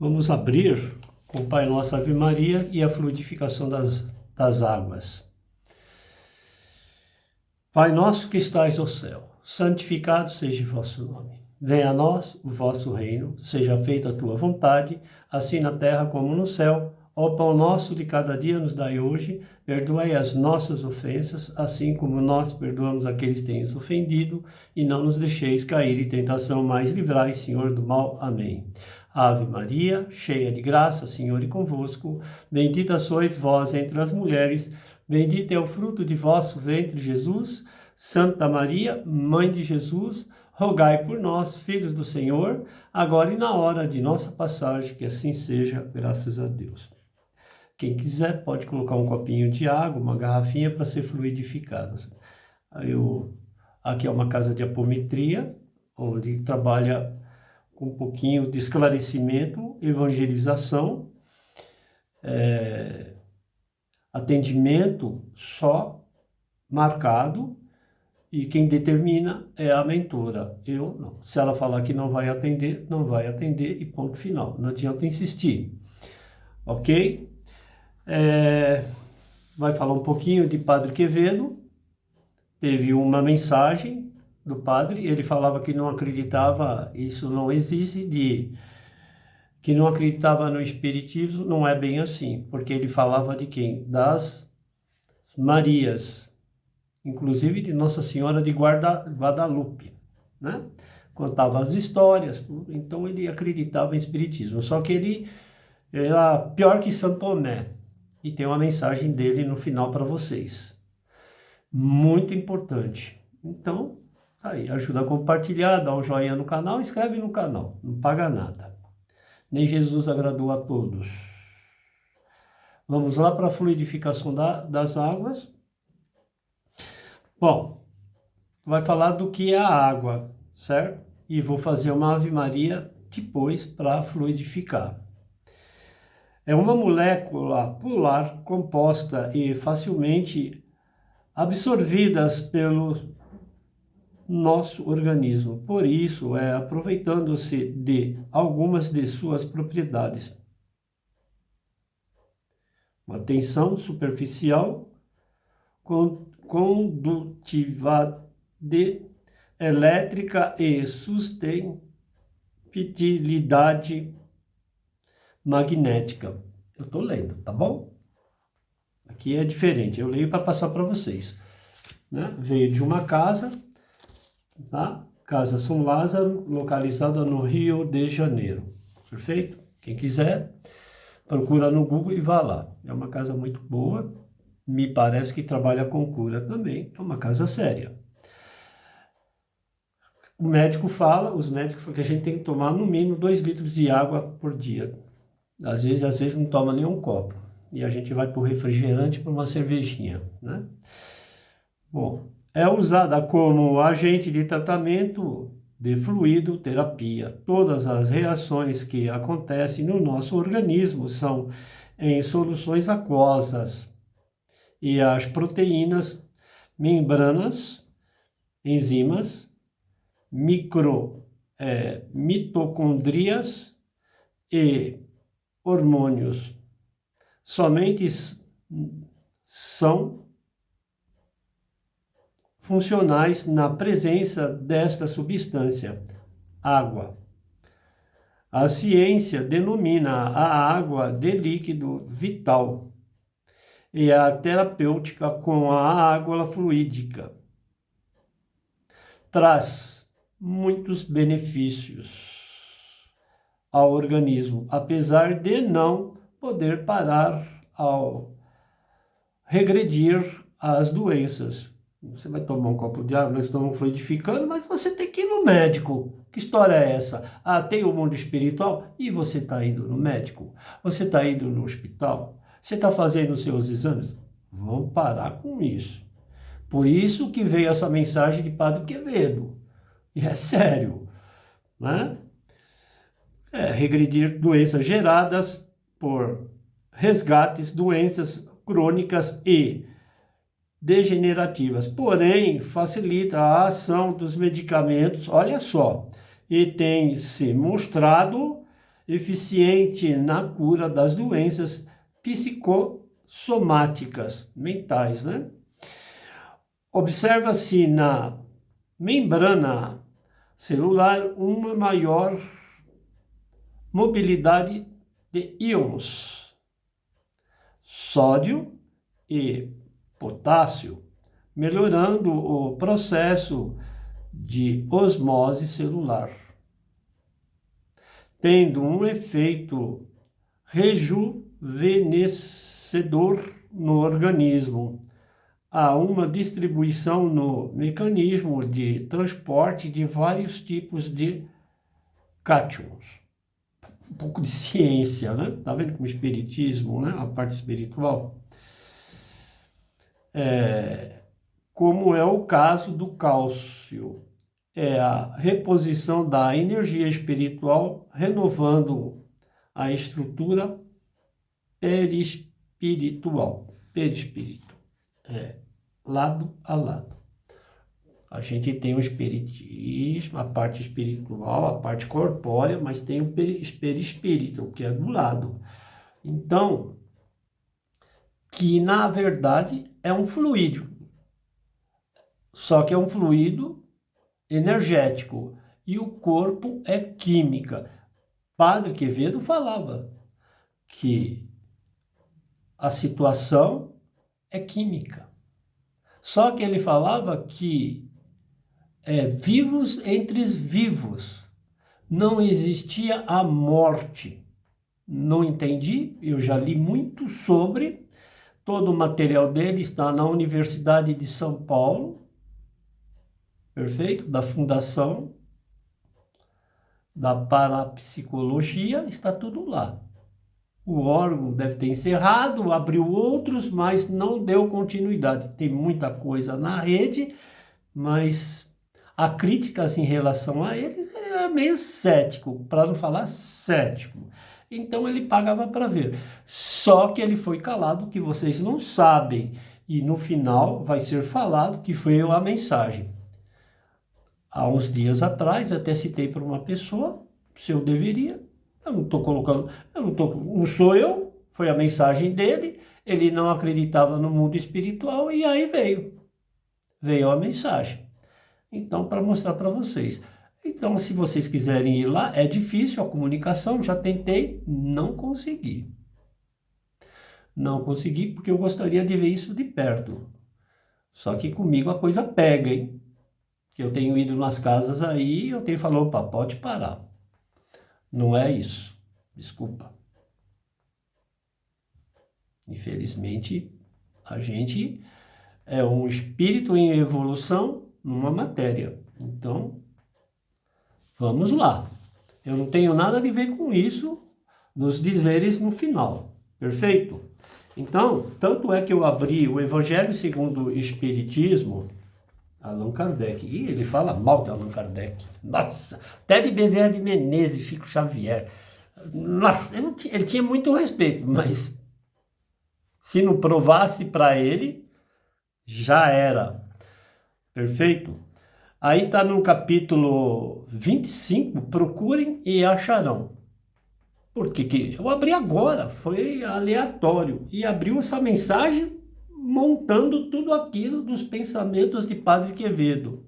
Vamos abrir com o Pai Nosso, Ave Maria e a fluidificação das águas. Pai nosso que estais no céu, santificado seja o vosso nome. Venha a nós o vosso reino, seja feita a tua vontade, assim na terra como no céu. O pão nosso de cada dia nos dai hoje, perdoai as nossas ofensas, assim como nós perdoamos aqueles que têm nos ofendido, e não nos deixeis cair em tentação, mas livrai, Senhor, do mal. Amém. Ave Maria, cheia de graça, Senhor é convosco, bendita sois vós entre as mulheres, bendito é o fruto de vosso ventre, Jesus. Santa Maria, Mãe de Jesus, rogai por nós, filhos do Senhor, agora e na hora de nossa passagem, que assim seja, graças a Deus. Quem quiser pode colocar um copinho de água, uma garrafinha para ser fluidificado. Aqui é uma casa de apometria, onde trabalha com um pouquinho de esclarecimento, evangelização, atendimento só marcado, e quem determina é a mentora, eu não. Se ela falar que não vai atender, não vai atender e ponto final. Não adianta insistir, ok? Vai falar um pouquinho de Padre Quevedo. Teve uma mensagem do padre, ele falava que não acreditava, isso não existe, que não acreditava no espiritismo. Não é bem assim, porque ele falava de quem? Das Marias, inclusive de Nossa Senhora de Guadalupe, né? Contava as histórias, então ele acreditava em espiritismo, só que ele era pior que Santo Tomé, e tem uma mensagem dele no final para vocês, muito importante. Então, aí, ajuda a compartilhar, dá um joinha no canal, inscreve no canal, não paga nada. Nem Jesus agradou a todos. Vamos lá para a fluidificação das águas. Bom, vai falar do que é a água, certo? E vou fazer uma Ave Maria depois para fluidificar. É uma molécula polar composta e facilmente absorvidas pelo nosso organismo. Por isso, aproveitando-se de algumas de suas propriedades. Uma tensão superficial, condutividade elétrica e sustentabilidade magnética. Eu estou lendo, tá bom? Aqui é diferente, eu leio para passar para vocês, né? Veio de uma casa, tá? Casa São Lázaro, localizada no Rio de Janeiro. Perfeito? Quem quiser, procura no Google e vá lá. É uma casa muito boa, me parece que trabalha com cura também, é uma casa séria. O médico fala, os médicos falam que a gente tem que tomar no mínimo 2 litros de água por dia. Às vezes não toma nem um copo. E a gente vai para o refrigerante, para uma cervejinha, né? Bom, é usada como agente de tratamento de fluido terapia. Todas as reações que acontecem no nosso organismo são em soluções aquosas. E as proteínas, membranas, enzimas, mitocôndrias e hormônios somente são funcionais na presença desta substância, água. A ciência denomina a água de líquido vital e a terapêutica com a água fluídica. Traz muitos benefícios ao organismo, apesar de não poder parar ao regredir as doenças. Você vai tomar um copo de água, nós estamos fluidificando, mas você tem que ir no médico. Que história é essa? Ah, tem o mundo espiritual e você está indo no médico? Você está indo no hospital? Você está fazendo os seus exames? Vamos parar com isso. Por isso que veio essa mensagem de Padre Quevedo. E é sério, né? Regredir doenças geradas por resgates, doenças crônicas e degenerativas, porém facilita a ação dos medicamentos, olha só, e tem se mostrado eficiente na cura das doenças psicossomáticas, mentais, né? Observa-se na membrana celular uma maior mobilidade de íons, sódio e potássio, melhorando o processo de osmose celular, tendo um efeito rejuvenescedor no organismo. Há uma distribuição no mecanismo de transporte de vários tipos de cátions. Um pouco de ciência, né? Tá vendo como espiritismo, né? A parte espiritual. Como é o caso do cálcio. É a reposição da energia espiritual, renovando a estrutura perispiritual. Perispírito. Lado a lado. A gente tem o espiritismo, a parte espiritual, a parte corpórea, mas tem o perispírito, que é do lado. Então, que na verdade é um fluido. Só que é um fluido energético. E o corpo é química. Padre Quevedo falava que a situação é química. Só que ele falava que vivos entre vivos. Não existia a morte. Não entendi, eu já li muito sobre. Todo o material dele está na Universidade de São Paulo, perfeito? Da Fundação da Parapsicologia, está tudo lá. O órgão deve ter encerrado, abriu outros, mas não deu continuidade. Tem muita coisa na rede, mas a críticas em relação a ele era meio cético, para não falar cético. Então ele pagava para ver. Só que ele foi calado, que vocês não sabem. E no final vai ser falado que foi a mensagem. Há uns dias atrás, eu até citei para uma pessoa, se eu deveria. Eu não estou colocando, não sou eu, foi a mensagem dele. Ele não acreditava no mundo espiritual e aí veio a mensagem. Então, para mostrar para vocês. Então, se vocês quiserem ir lá, é difícil a comunicação, já tentei, não consegui. Não consegui porque eu gostaria de ver isso de perto. Só que comigo a coisa pega, hein? Que eu tenho ido nas casas aí, eu tenho falado, opa, pode parar. Não é isso. Desculpa. Infelizmente, a gente é um espírito em evolução numa matéria. Então, vamos lá. Eu não tenho nada a ver com isso nos dizeres no final. Perfeito? Então, tanto é que eu abri o Evangelho segundo o Espiritismo, Allan Kardec. E ele fala mal de Allan Kardec. Nossa, até de Bezerra de Menezes, Chico Xavier. Nossa, ele tinha muito respeito, mas se não provasse para ele, já era. Perfeito? Aí está no capítulo 25, procurem e acharão. Por que eu abri agora, foi aleatório. E abriu essa mensagem montando tudo aquilo dos pensamentos de Padre Quevedo.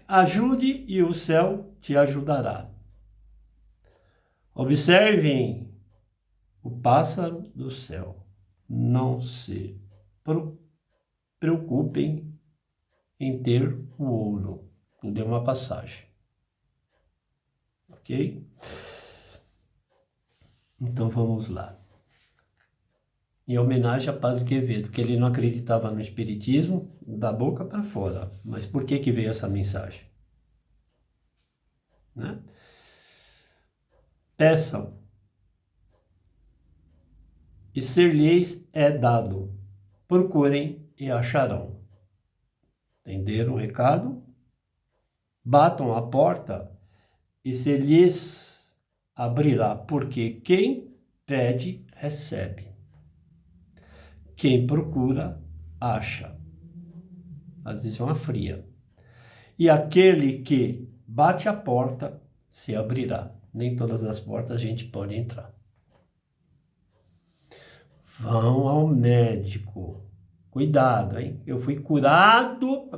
Ajude e o céu te ajudará. Observem o pássaro do céu. Não se preocupem em ter o ouro. Tudo é uma passagem. Ok? Então vamos lá. Em homenagem a Padre Quevedo, que ele não acreditava no espiritismo da boca para fora. Mas por que veio essa mensagem? Né? Peçam e ser-lhes é dado. Procurem e acharão. Entenderam o recado? Batam a porta e se lhes abrirá, porque quem pede, recebe. Quem procura, acha. Às vezes é uma fria. E aquele que bate a porta, se abrirá. Nem todas as portas a gente pode entrar. Vão ao médico. Cuidado, hein? Eu fui curado.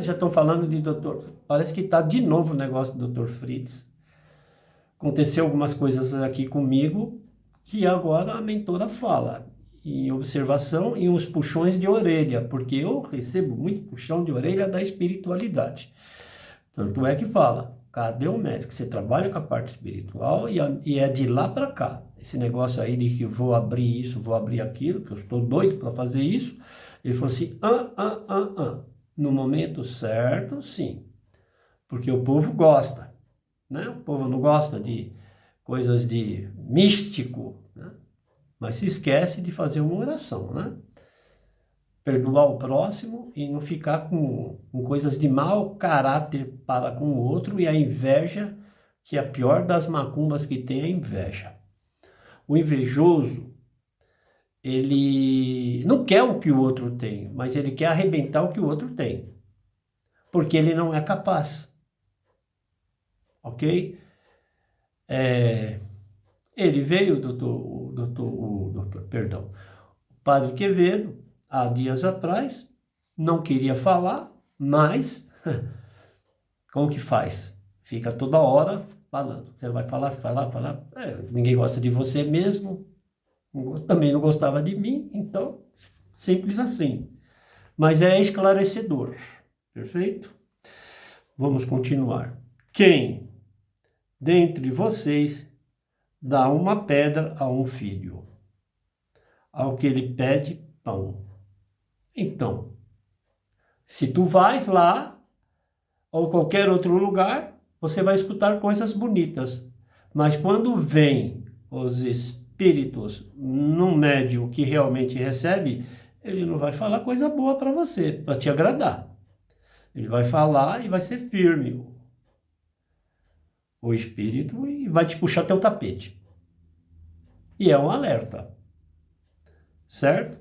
Já estão falando de doutor. Parece que está de novo o negócio do Dr. Fritz. Aconteceu algumas coisas aqui comigo que agora a mentora fala. Em observação e uns puxões de orelha, porque eu recebo muito puxão de orelha da espiritualidade. Tanto é que fala, cadê o médico? Você trabalha com a parte espiritual e é de lá para cá. Esse negócio aí de que vou abrir isso, vou abrir aquilo, que eu estou doido para fazer isso. Ele falou assim, no momento certo, sim. Porque o povo gosta, né? O povo não gosta de coisas de místico, né? Mas se esquece de fazer uma oração, né? Perdoar o próximo e não ficar com coisas de mau caráter para com o outro, e a inveja, que é a pior das macumbas que tem, é a inveja. O invejoso, ele não quer o que o outro tem, mas ele quer arrebentar o que o outro tem, porque ele não é capaz, ok? Ele veio, o Padre Quevedo, há dias atrás, não queria falar, mas como que faz? Fica toda hora falando. Você vai falar, falar. Ninguém gosta de você mesmo, também não gostava de mim, então, simples assim. Mas é esclarecedor, perfeito? Vamos continuar. Quem dentre vocês dá uma pedra a um filho, ao que ele pede pão? Então, se tu vais lá, ou qualquer outro lugar, você vai escutar coisas bonitas. Mas quando vem os espíritos num médium que realmente recebe, ele não vai falar coisa boa para você, para te agradar. Ele vai falar e vai ser firme, o espírito, e vai te puxar teu tapete. E é um alerta, certo?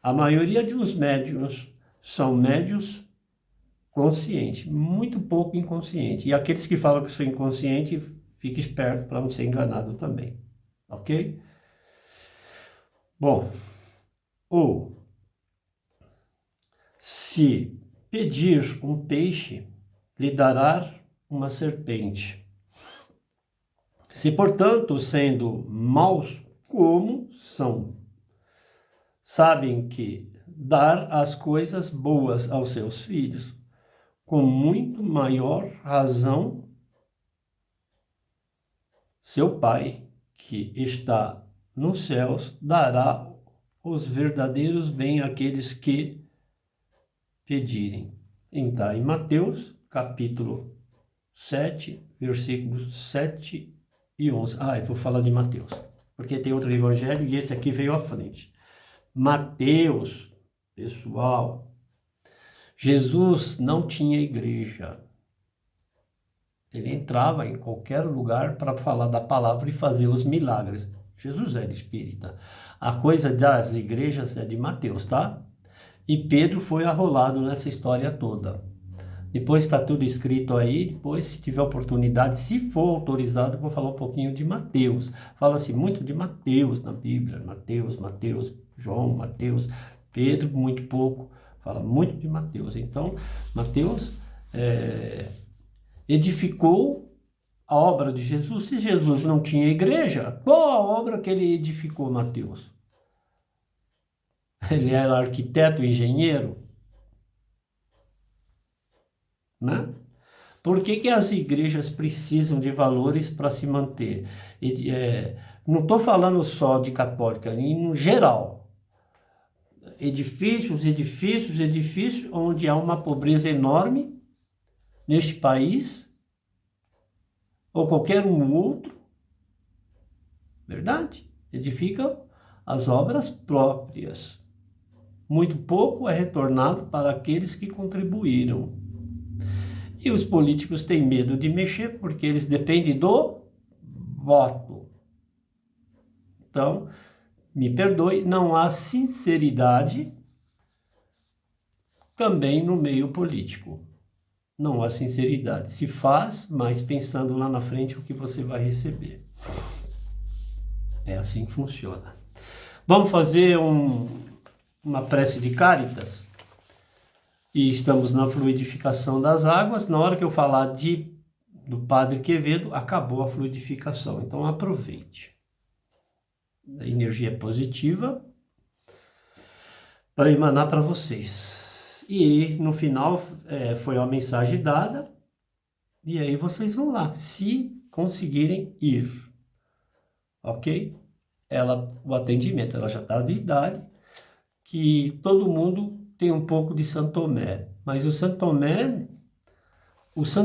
A maioria dos médiuns são médiuns conscientes, muito pouco inconsciente. E aqueles que falam que são inconsciente, fique esperto para não ser enganado também, ok? Bom, ou se pedir um peixe, lhe dará uma serpente. Se, portanto, sendo maus como são, sabem que dar as coisas boas aos seus filhos, com muito maior razão, seu Pai, que está nos céus, dará os verdadeiros bem àqueles que pedirem. Então, em Mateus, capítulo 7, versículos 7 e 11. Eu vou falar de Mateus, porque tem outro evangelho e esse aqui veio à frente. Mateus, pessoal, Jesus não tinha igreja. Ele entrava em qualquer lugar para falar da palavra e fazer os milagres. Jesus era espírita. A coisa das igrejas é de Mateus, tá? E Pedro foi arrolado nessa história toda. Depois está tudo escrito aí. Depois, se tiver oportunidade, se for autorizado, eu vou falar um pouquinho de Mateus. Fala-se muito de Mateus na Bíblia. Mateus, João, Mateus, Pedro, muito pouco. Fala muito de Mateus. Então, Mateus edificou a obra de Jesus. Se Jesus não tinha igreja, qual a obra que ele edificou, Mateus? Ele era arquiteto, engenheiro, né? Por que as igrejas precisam de valores para se manter? Não estou falando só de católica, em geral. Edifícios, onde há uma pobreza enorme neste país, ou qualquer um outro, verdade? Edificam as obras próprias. Muito pouco é retornado para aqueles que contribuíram. E os políticos têm medo de mexer porque eles dependem do voto. Então, me perdoe, não há sinceridade também no meio político. não há sinceridade. Se faz, mas pensando lá na frente o que você vai receber. É assim que funciona. Vamos fazer uma prece de Cáritas? E estamos na fluidificação das águas. Na hora que eu falar do Padre Quevedo, acabou a fluidificação. Então aproveite. A energia positiva para emanar para vocês. E no final foi uma mensagem dada. E aí vocês vão lá, se conseguirem ir. Ok? O atendimento, ela já está de idade, que todo mundo tem um pouco de Santo Tomé. Mas o Santo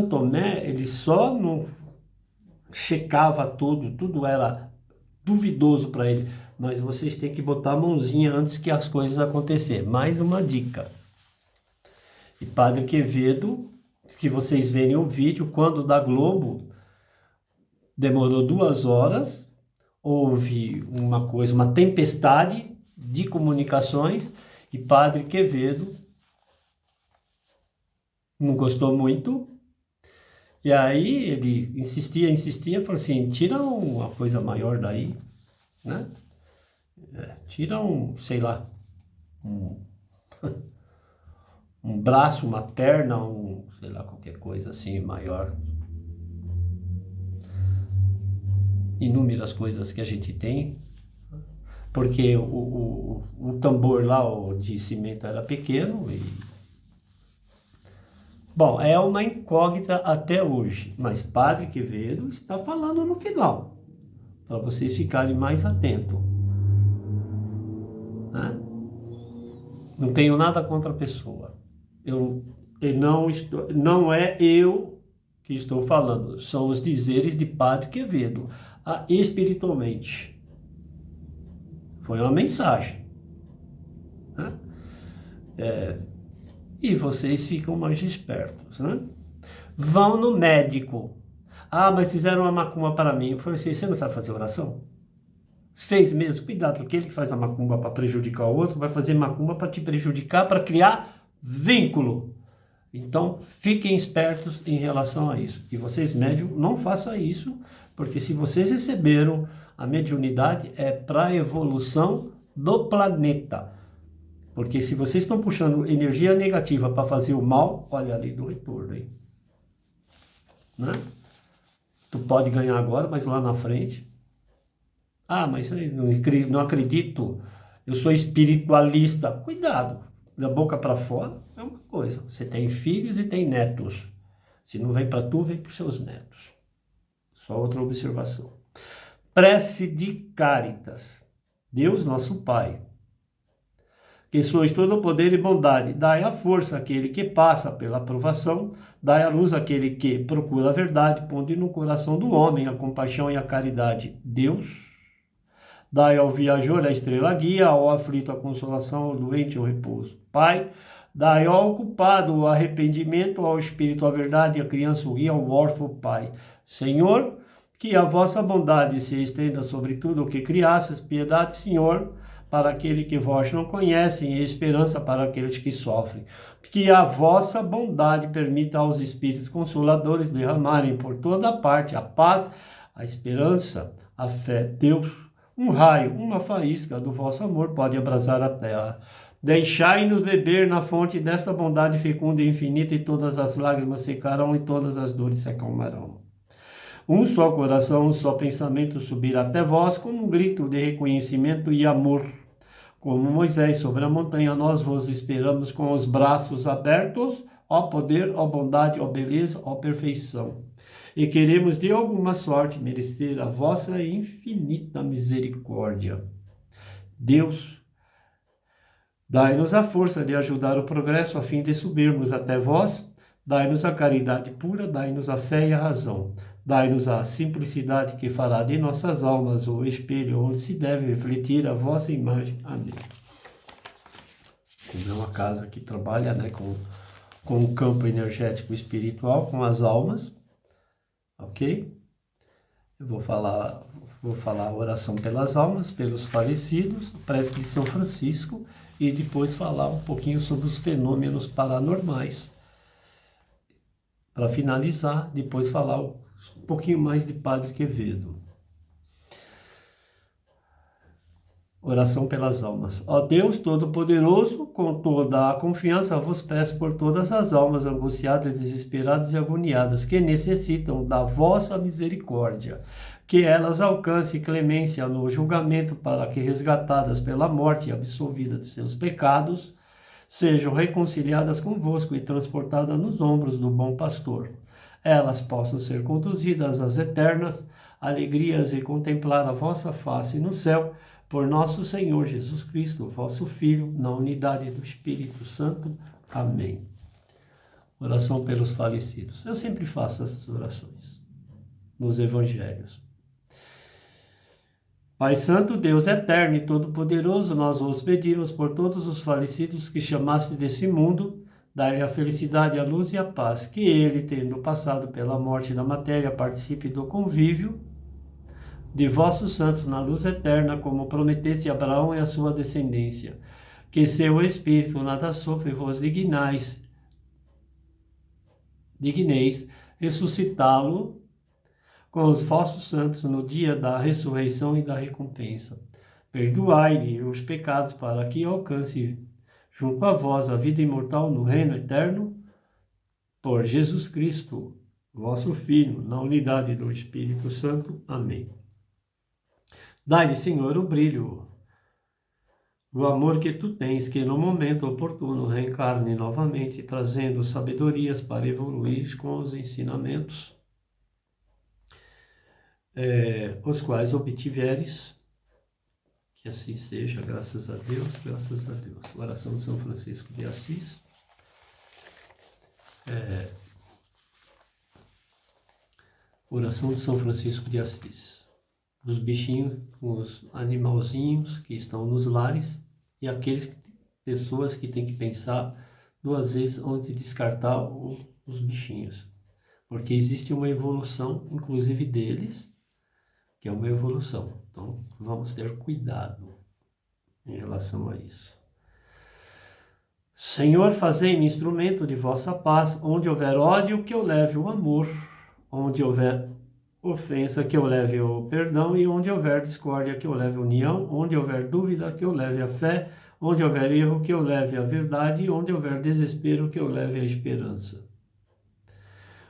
Tomé, ele só não checava tudo era duvidoso para ele. Mas vocês têm que botar a mãozinha antes que as coisas acontecerem. Mais uma dica. E Padre Quevedo, que vocês verem o vídeo, quando da Globo, demorou 2 horas, houve uma tempestade de comunicações, e Padre Quevedo não gostou muito, e aí ele insistia, falou assim, tira uma coisa maior daí, né? Tira sei lá, um braço, uma perna, sei lá, qualquer coisa assim maior. Inúmeras coisas que a gente tem, porque o tambor lá de cimento era pequeno e... Bom, é uma incógnita até hoje, mas Padre Quevedo está falando no final, para vocês ficarem mais atentos. Né? Não tenho nada contra a pessoa. Não é eu que estou falando, são os dizeres de Padre Quevedo, espiritualmente. Foi uma mensagem. Né? E vocês ficam mais espertos. Né? Vão no médico. Mas fizeram uma macumba para mim. Eu falei assim, você não sabe fazer oração? Você fez mesmo? Cuidado, aquele que faz a macumba para prejudicar o outro, vai fazer macumba para te prejudicar, para criar vínculo. Então, fiquem espertos em relação a isso. E vocês, médium, não façam isso, porque se vocês receberam a mediunidade, é para a evolução do planeta. Porque se vocês estão puxando energia negativa para fazer o mal, olha a lei do retorno, hein? Né? Tu pode ganhar agora, mas lá na frente... mas eu não acredito, eu sou espiritualista. Cuidado, da boca para fora é uma coisa. Você tem filhos e tem netos. Se não vem para tu, vem para os seus netos. Só outra observação. Prece de Cáritas. Deus, nosso Pai, que sois todo poder e bondade, dai a força àquele que passa pela provação, dai a luz àquele que procura a verdade, pondo no coração do homem a compaixão e a caridade. Deus, dai ao viajor a estrela guia, ao aflito a consolação, ao doente o repouso. Pai, dai ao culpado o arrependimento, ao espírito a verdade, à criança o guia, ao órfão o Pai. Senhor, que a vossa bondade se estenda sobre tudo o que criastes, piedade, Senhor, para aquele que vós não conhecem, e esperança para aqueles que sofrem. Que a vossa bondade permita aos Espíritos Consoladores derramarem por toda parte a paz, a esperança, a fé. Deus, um raio, uma faísca do vosso amor pode abrasar a terra. Deixai-nos beber na fonte desta bondade fecunda e infinita, e todas as lágrimas secarão e todas as dores se acalmarão. Um só coração, um só pensamento subir até vós, como um grito de reconhecimento e amor. Como Moisés sobre a montanha, nós vos esperamos com os braços abertos, ó poder, ó bondade, ó beleza, ó perfeição. E queremos de alguma sorte merecer a vossa infinita misericórdia. Deus, dai-nos a força de ajudar o progresso a fim de subirmos até vós, dai-nos a caridade pura, dai-nos a fé e a razão. Dai-nos a simplicidade que fará de nossas almas o espelho onde se deve refletir a vossa imagem. Amém. Como é uma casa que trabalha, né, com o campo energético espiritual, com as almas, ok? Eu vou falar a oração pelas almas, pelos falecidos, prece de São Francisco, e depois falar um pouquinho sobre os fenômenos paranormais. para finalizar, depois falar um pouquinho mais de Padre Quevedo. Oração pelas almas. Ó Deus Todo-Poderoso, com toda a confiança vos peço por todas as almas angustiadas, desesperadas e agoniadas, que necessitam da vossa misericórdia, que elas alcancem clemência no julgamento, para que, resgatadas pela morte e absolvidas de seus pecados, sejam reconciliadas convosco e transportadas nos ombros do bom pastor. Elas possam ser conduzidas às eternas alegrias e contemplar a vossa face no céu, por nosso Senhor Jesus Cristo, vosso Filho, na unidade do Espírito Santo. Amém. Oração pelos falecidos. Eu sempre faço essas orações nos evangelhos. Pai Santo, Deus eterno e todo-poderoso, nós vos pedimos por todos os falecidos que chamaste desse mundo, dai-lhe a felicidade, a luz e a paz, que ele, tendo passado pela morte da matéria, participe do convívio de vossos santos na luz eterna, como prometeste a Abraão e a sua descendência. Que seu Espírito nada sofre e vos digneis ressuscitá-lo com os vossos santos no dia da ressurreição e da recompensa. Perdoai-lhe os pecados, para que alcance junto a vós a vida imortal no reino eterno, por Jesus Cristo, vosso Filho, na unidade do Espírito Santo. Amém. Dai-lhe, Senhor, o brilho do amor que tu tens, que no momento oportuno reencarne novamente, trazendo sabedorias para evoluir com os ensinamentos, os quais obtiveres. Que assim seja, graças a Deus, graças a Deus. Oração de São Francisco de Assis. Oração de São Francisco de Assis. Os bichinhos, os animalzinhos que estão nos lares e aqueles pessoas que têm que pensar duas vezes antes de descartar os bichinhos. Porque existe uma evolução, inclusive deles, que é uma evolução. Então, vamos ter cuidado em relação a isso. Senhor, fazei-me instrumento de vossa paz, onde houver ódio, que eu leve o amor, onde houver ofensa, que eu leve o perdão, e onde houver discórdia, que eu leve a união, onde houver dúvida, que eu leve a fé, onde houver erro, que eu leve a verdade, e onde houver desespero, que eu leve a esperança.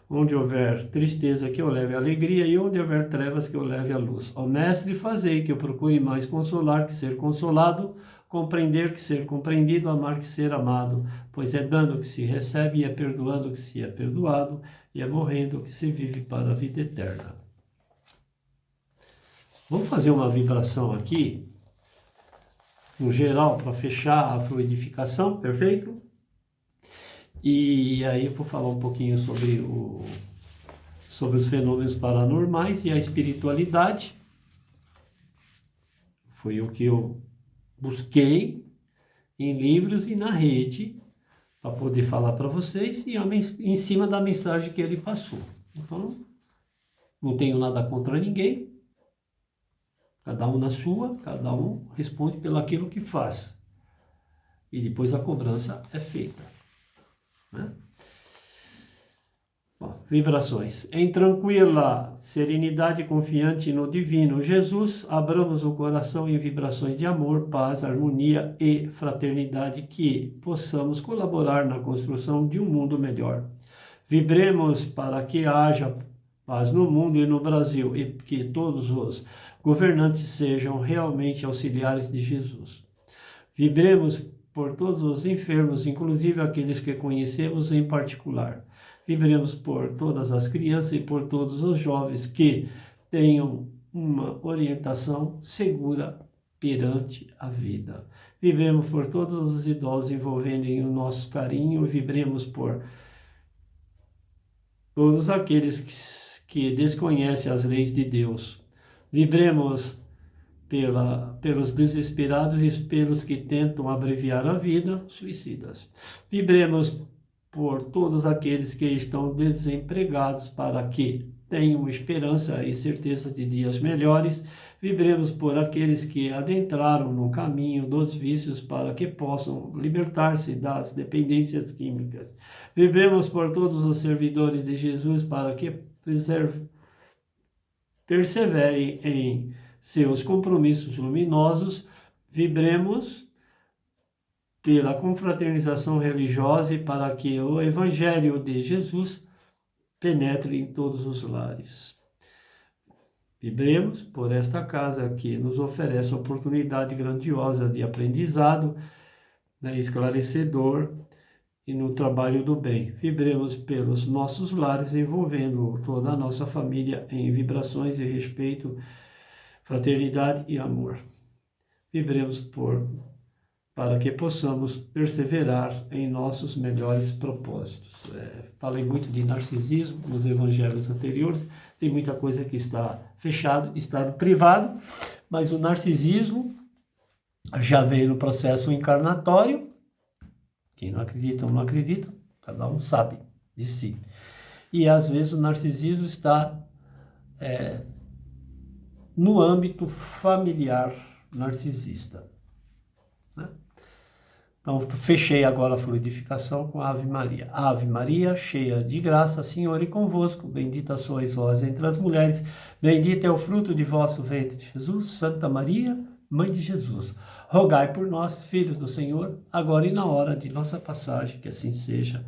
Onde houver tristeza, que eu leve a alegria, e onde houver trevas, que eu leve a luz. Ó Mestre, fazei que eu procure mais consolar que ser consolado, compreender que ser compreendido, amar que ser amado, pois é dando que se recebe, e é perdoando que se é perdoado, e é morrendo que se vive para a vida eterna. Vamos fazer uma vibração aqui, no geral, para fechar a fluidificação, perfeito? E aí eu vou falar um pouquinho sobre os fenômenos paranormais e a espiritualidade. Foi o que eu busquei em livros e na rede para poder falar para vocês e em cima da mensagem que ele passou. Então, não tenho nada contra ninguém. Cada um na sua, cada um responde pelo aquilo que faz. E depois a cobrança é feita. Né? Bom, vibrações. Em tranquila serenidade confiante no divino Jesus, abramos o coração em vibrações de amor, paz, harmonia e fraternidade, que possamos colaborar na construção de um mundo melhor. Vibremos para que haja paz no mundo e no Brasil, e que todos os governantes sejam realmente auxiliares de Jesus. Vibremos por todos os enfermos, inclusive aqueles que conhecemos em particular. Vibremos por todas as crianças e por todos os jovens que tenham uma orientação segura perante a vida. Vibremos por todos os idosos envolvendo em o nosso carinho. Vibremos por todos aqueles que desconhecem as leis de Deus. Vibremos pelos desesperados e pelos que tentam abreviar a vida, suicidas. Vibremos por todos aqueles que estão desempregados, para que tenham esperança e certeza de dias melhores. Vibremos por aqueles que adentraram no caminho dos vícios, para que possam libertar-se das dependências químicas. Vibremos por todos os servidores de Jesus, para que perseverem em seus compromissos luminosos. Vibremos pela confraternização religiosa, e para que o Evangelho de Jesus penetre em todos os lares. Vibremos por esta casa que nos oferece a oportunidade grandiosa de aprendizado, né, esclarecedor e no trabalho do bem. Vibremos pelos nossos lares, envolvendo toda a nossa família em vibrações de respeito, fraternidade e amor. Vibremos para que possamos perseverar em nossos melhores propósitos. Falei muito de narcisismo nos evangelhos anteriores, tem muita coisa que está fechado, está no privado, mas o narcisismo já veio no processo encarnatório. Quem não acredita ou não acredita, cada um sabe de si. E às vezes o narcisismo está no âmbito familiar narcisista, né? Então, fechei agora a fluidificação com a Ave Maria. Ave Maria, cheia de graça, Senhor é convosco. Bendita sois vós entre as mulheres. Bendito é o fruto de vosso ventre, Jesus. Santa Maria, Mãe de Jesus, rogai por nós, filhos do Senhor, agora e na hora de nossa passagem, que assim seja.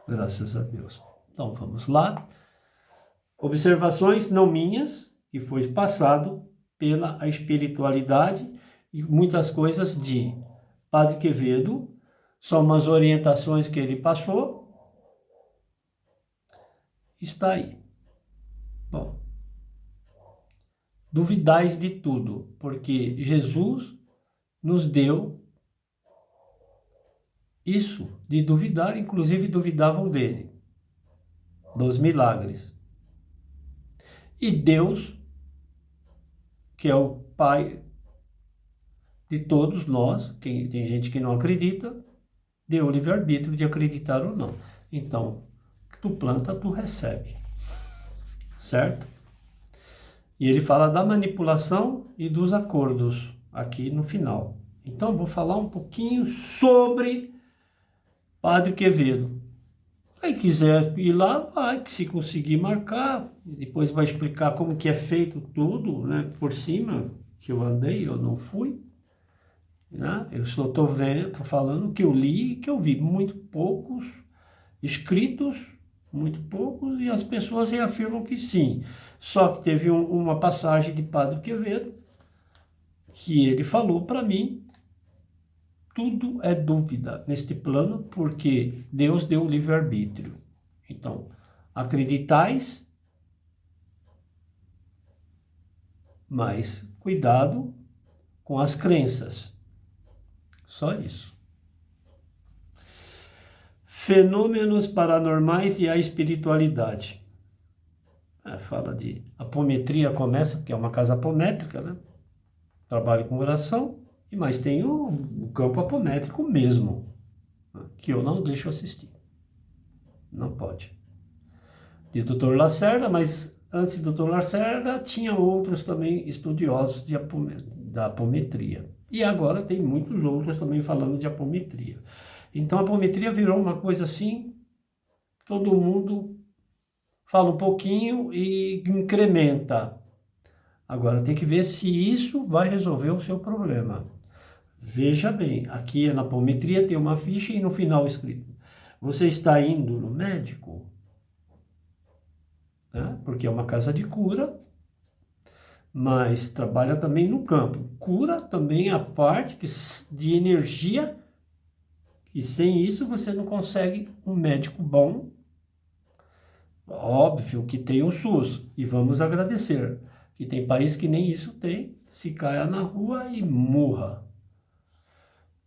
Graças a Deus. Então, vamos lá. Observações não minhas, que foi passado pela espiritualidade, e muitas coisas de Padre Quevedo, são umas orientações que ele passou, está aí. Bom, duvidais de tudo, porque Jesus nos deu isso, de duvidar, inclusive duvidavam dele, dos milagres. E Deus, que é o Pai de todos nós, tem gente que não acredita, deu o livre-arbítrio de acreditar ou não. Então, tu planta, tu recebe. Certo? E ele fala da manipulação e dos acordos aqui no final. Então, vou falar um pouquinho sobre Padre Quevedo. Quem quiser ir lá, vai, que se conseguir marcar, depois vai explicar como que é feito tudo, né, por cima, que eu andei, eu não fui. Né? Eu só estou falando que eu li e que eu vi. Muito poucos escritos, muito poucos, e as pessoas reafirmam que sim. Só que teve uma passagem de Padre Quevedo que ele falou para mim: tudo é dúvida neste plano, porque Deus deu o livre-arbítrio. Então, acreditais, mas cuidado com as crenças. Só isso. Fenômenos paranormais e a espiritualidade. Fala de apometria, começa, que é uma casa apométrica, né? Trabalho com oração, mas tem o campo apométrico mesmo, que eu não deixo assistir. Não pode. De Dr. Lacerda, mas antes do Dr. Lacerda tinha outros também estudiosos da apometria. E agora tem muitos outros também falando de apometria. Então a apometria virou uma coisa assim, todo mundo fala um pouquinho e incrementa. Agora tem que ver se isso vai resolver o seu problema. Veja bem, aqui na apometria tem uma ficha e no final escrito: você está indo no médico? Né? Porque é uma casa de cura, mas trabalha também no campo. Cura também a parte de energia, e sem isso você não consegue um médico bom. Óbvio que tem o SUS, e vamos agradecer, que tem país que nem isso tem, se caia na rua e morra.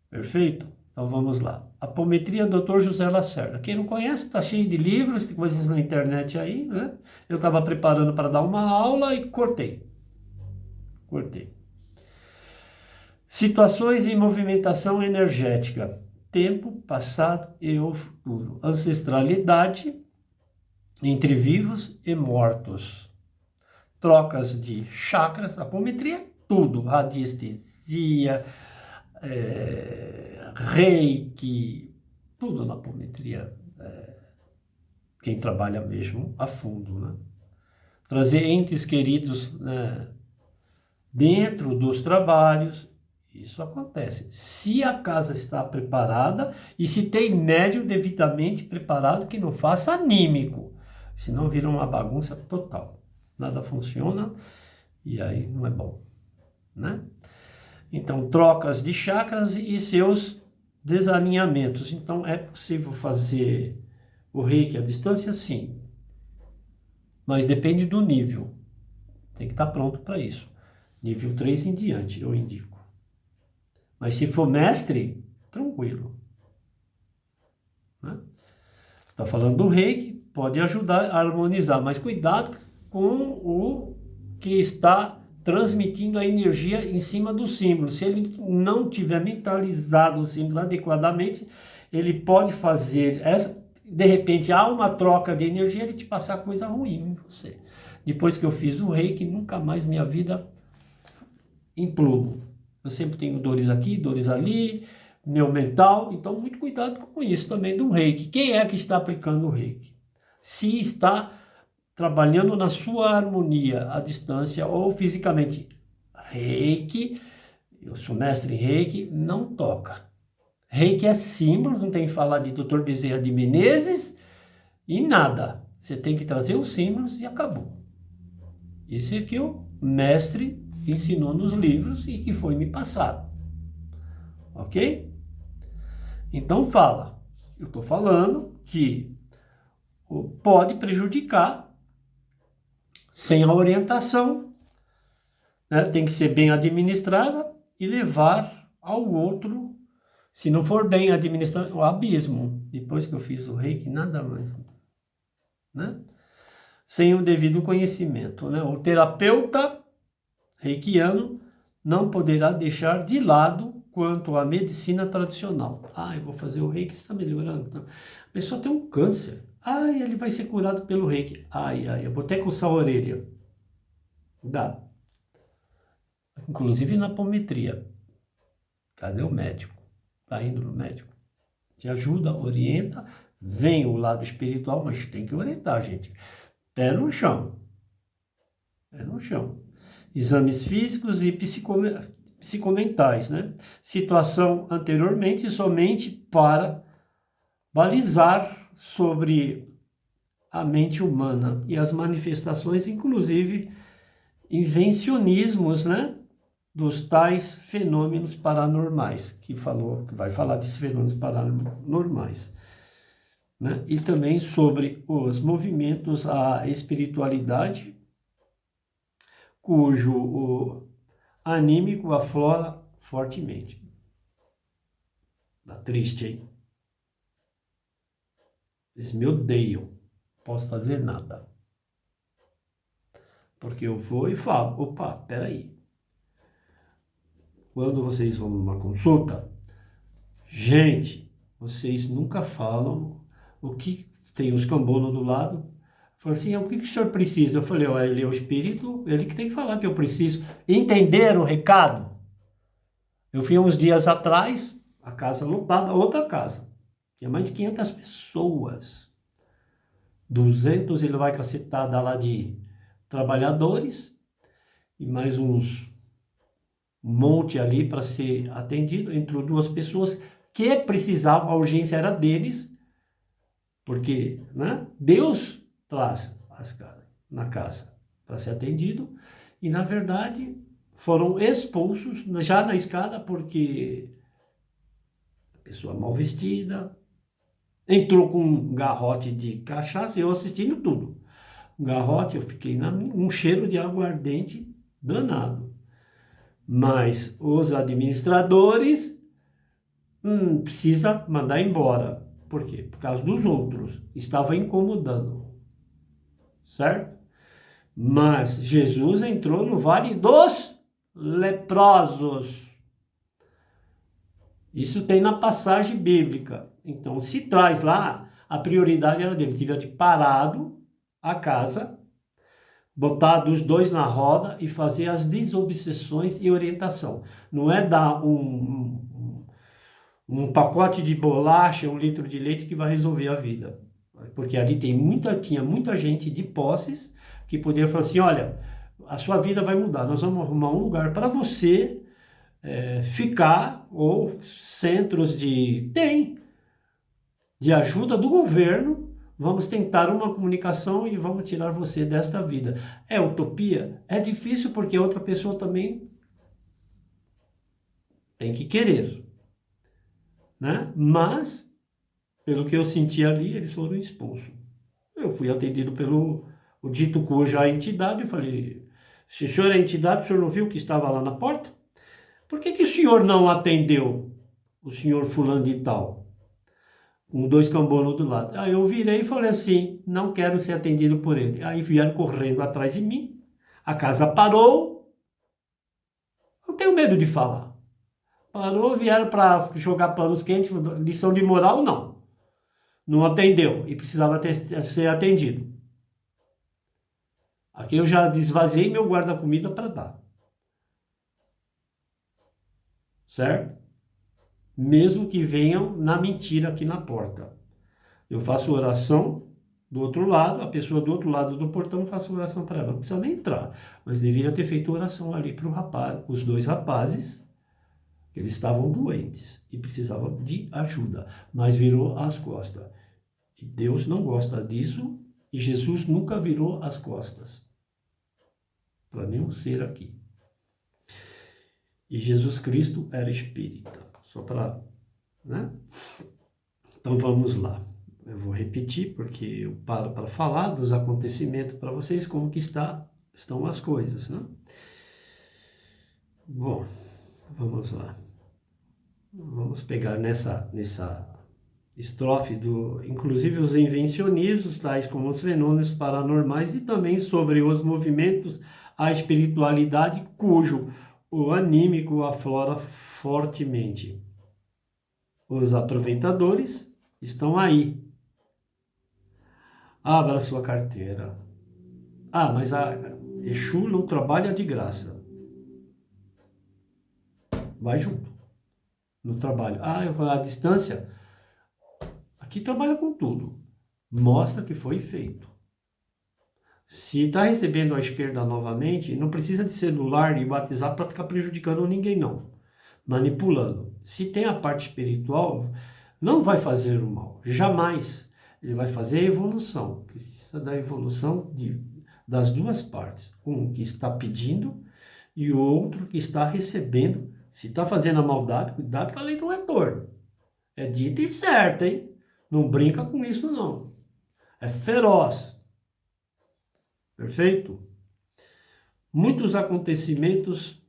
Perfeito? Então vamos lá. Apometria, Dr. José Lacerda. Quem não conhece, está cheio de livros, tem coisas na internet aí, né? Eu estava preparando para dar uma aula e cortei. Situações em movimentação energética. tempo, passado e o futuro. Ancestralidade entre vivos e mortos. Trocas de chakras, apometria é tudo, radiestesia, reiki, tudo na apometria. Quem trabalha mesmo a fundo, né? Trazer entes queridos, né, dentro dos trabalhos, isso acontece. Se a casa está preparada e se tem médium devidamente preparado, que não faça anímico, senão vira uma bagunça total. Nada funciona e aí não é bom, né? Então, trocas de chakras e seus desalinhamentos. Então, é possível fazer o reiki à distância? Sim. Mas depende do nível. Tem que estar pronto para isso. Nível 3 em diante, eu indico. Mas se for mestre, tranquilo. Né? Está falando do reiki, pode ajudar a harmonizar, mas cuidado com o que está transmitindo a energia em cima do símbolo. Se ele não tiver mentalizado o símbolo adequadamente, ele pode fazer de repente há uma troca de energia, ele te passar coisa ruim em você. Depois que eu fiz o reiki, nunca mais minha vida em plumo. Eu sempre tenho dores aqui, dores ali, meu mental, então muito cuidado com isso também do reiki. Quem é que está aplicando o reiki? Se está trabalhando na sua harmonia à distância ou fisicamente. Reiki, eu sou mestre em reiki, não toca. Reiki é símbolo, não tem que falar de Dr. Bezerra de Menezes e nada. Você tem que trazer os símbolos e acabou. Esse é que o mestre ensinou nos livros e que foi me passado. Ok? Então fala. Eu estou falando que pode prejudicar sem a orientação, né? Tem que ser bem administrada e levar ao outro, se não for bem administrado, o abismo. Depois que eu fiz o reiki, nada mais, né? Sem o devido conhecimento, né? O terapeuta reikiano não poderá deixar de lado quanto à medicina tradicional. Eu vou fazer o reiki, está melhorando. Então, a pessoa tem um câncer. Ele vai ser curado pelo reiki. Eu vou até coçar a orelha. Dá. Inclusive na apometria. Cadê o médico? Está indo no médico. Te ajuda, orienta. Vem o lado espiritual, mas tem que orientar, gente. Pé no chão. Pé no chão. Exames físicos e psicomentais, né? Situação anteriormente somente para balizar sobre a mente humana e as manifestações, inclusive invencionismos, né? Dos tais fenômenos paranormais, que vai falar desses fenômenos paranormais, né? E também sobre os movimentos à espiritualidade, cujo o anímico aflora fortemente. Tá triste, hein? Eles me odeiam. Posso fazer nada. Porque eu vou e falo, opa, peraí. Quando vocês vão numa consulta, gente, vocês nunca falam o que tem os cambonos do lado. Falei assim, o que o senhor precisa? Eu falei, ele é o espírito, ele que tem que falar que eu preciso entender o recado. Eu fui uns dias atrás, a casa lotada, outra casa. Tinha mais de 500 pessoas. 200 ele vai cacetada lá de trabalhadores e mais um monte ali para ser atendido. Entrou duas pessoas que precisavam, a urgência era deles, porque, né, Deus traz as casas na casa para ser atendido e, na verdade, foram expulsos já na escada porque a pessoa mal vestida entrou com um garrote de cachaça, eu assistindo tudo. Um garrote, eu fiquei um cheiro de aguardente danado. Mas os administradores precisa mandar embora. Por quê? Por causa dos outros. Estava incomodando. Certo? Mas Jesus entrou no vale dos leprosos. Isso tem na passagem bíblica. Então, se traz lá, a prioridade era dele. Tivesse parado a casa, botar os dois na roda e fazer as desobsessões e orientação. Não é dar um pacote de bolacha, 1 litro de leite que vai resolver a vida. Porque ali tinha muita gente de posses que poderia falar assim, olha, a sua vida vai mudar, nós vamos arrumar um lugar para você ficar, ou centros de ajuda do governo, vamos tentar uma comunicação e vamos tirar você desta vida. É utopia? É difícil porque a outra pessoa também tem que querer, né? Mas, pelo que eu senti ali, eles foram expulsos. Eu fui atendido pelo o dito cujo a entidade, eu falei, se o senhor é entidade, o senhor não viu que estava lá na porta? Por que o senhor não atendeu o senhor fulano de tal? Com 2 cambonos do lado. Aí eu virei e falei assim, não quero ser atendido por ele. Aí vieram correndo atrás de mim, a casa parou, não tenho medo de falar. Parou, vieram para jogar panos quentes, lição de moral, não. Não atendeu e precisava ser atendido. Aqui eu já desvaziei meu guarda-comida para dar. Certo? Mesmo que venham na mentira aqui na porta. Eu faço oração do outro lado, a pessoa do outro lado do portão faz oração para ela. Não precisa nem entrar, mas deveria ter feito oração ali para o rapaz, os 2 rapazes, eles estavam doentes e precisavam de ajuda, mas virou as costas. E Deus não gosta disso e Jesus nunca virou as costas para nenhum ser aqui. E Jesus Cristo era espírita, só para, né? Então vamos lá. Eu vou repetir porque eu paro para falar dos acontecimentos para vocês, como que estão as coisas, né? Bom, vamos lá. Vamos pegar nessa estrofe inclusive os invencionismos, tais como os fenômenos paranormais e também sobre os movimentos, a espiritualidade, cujo o anímico aflora fortemente. Os aproveitadores estão aí. Abra sua carteira. Ah, mas a Exu não trabalha de graça. Vai junto no trabalho. Ah, eu vou à distância. Aqui trabalha com tudo. Mostra que foi feito. Se está recebendo à esquerda novamente, não precisa de celular e WhatsApp para ficar prejudicando ninguém, não. Manipulando. Se tem a parte espiritual, não vai fazer o mal. Jamais. Ele vai fazer a evolução. Precisa da evolução das duas partes. Um que está pedindo e o outro que está recebendo. Se está fazendo a maldade, cuidado com a lei do retorno. É dita e certa, hein? Não brinca com isso, não. É feroz. Perfeito? Muitos acontecimentos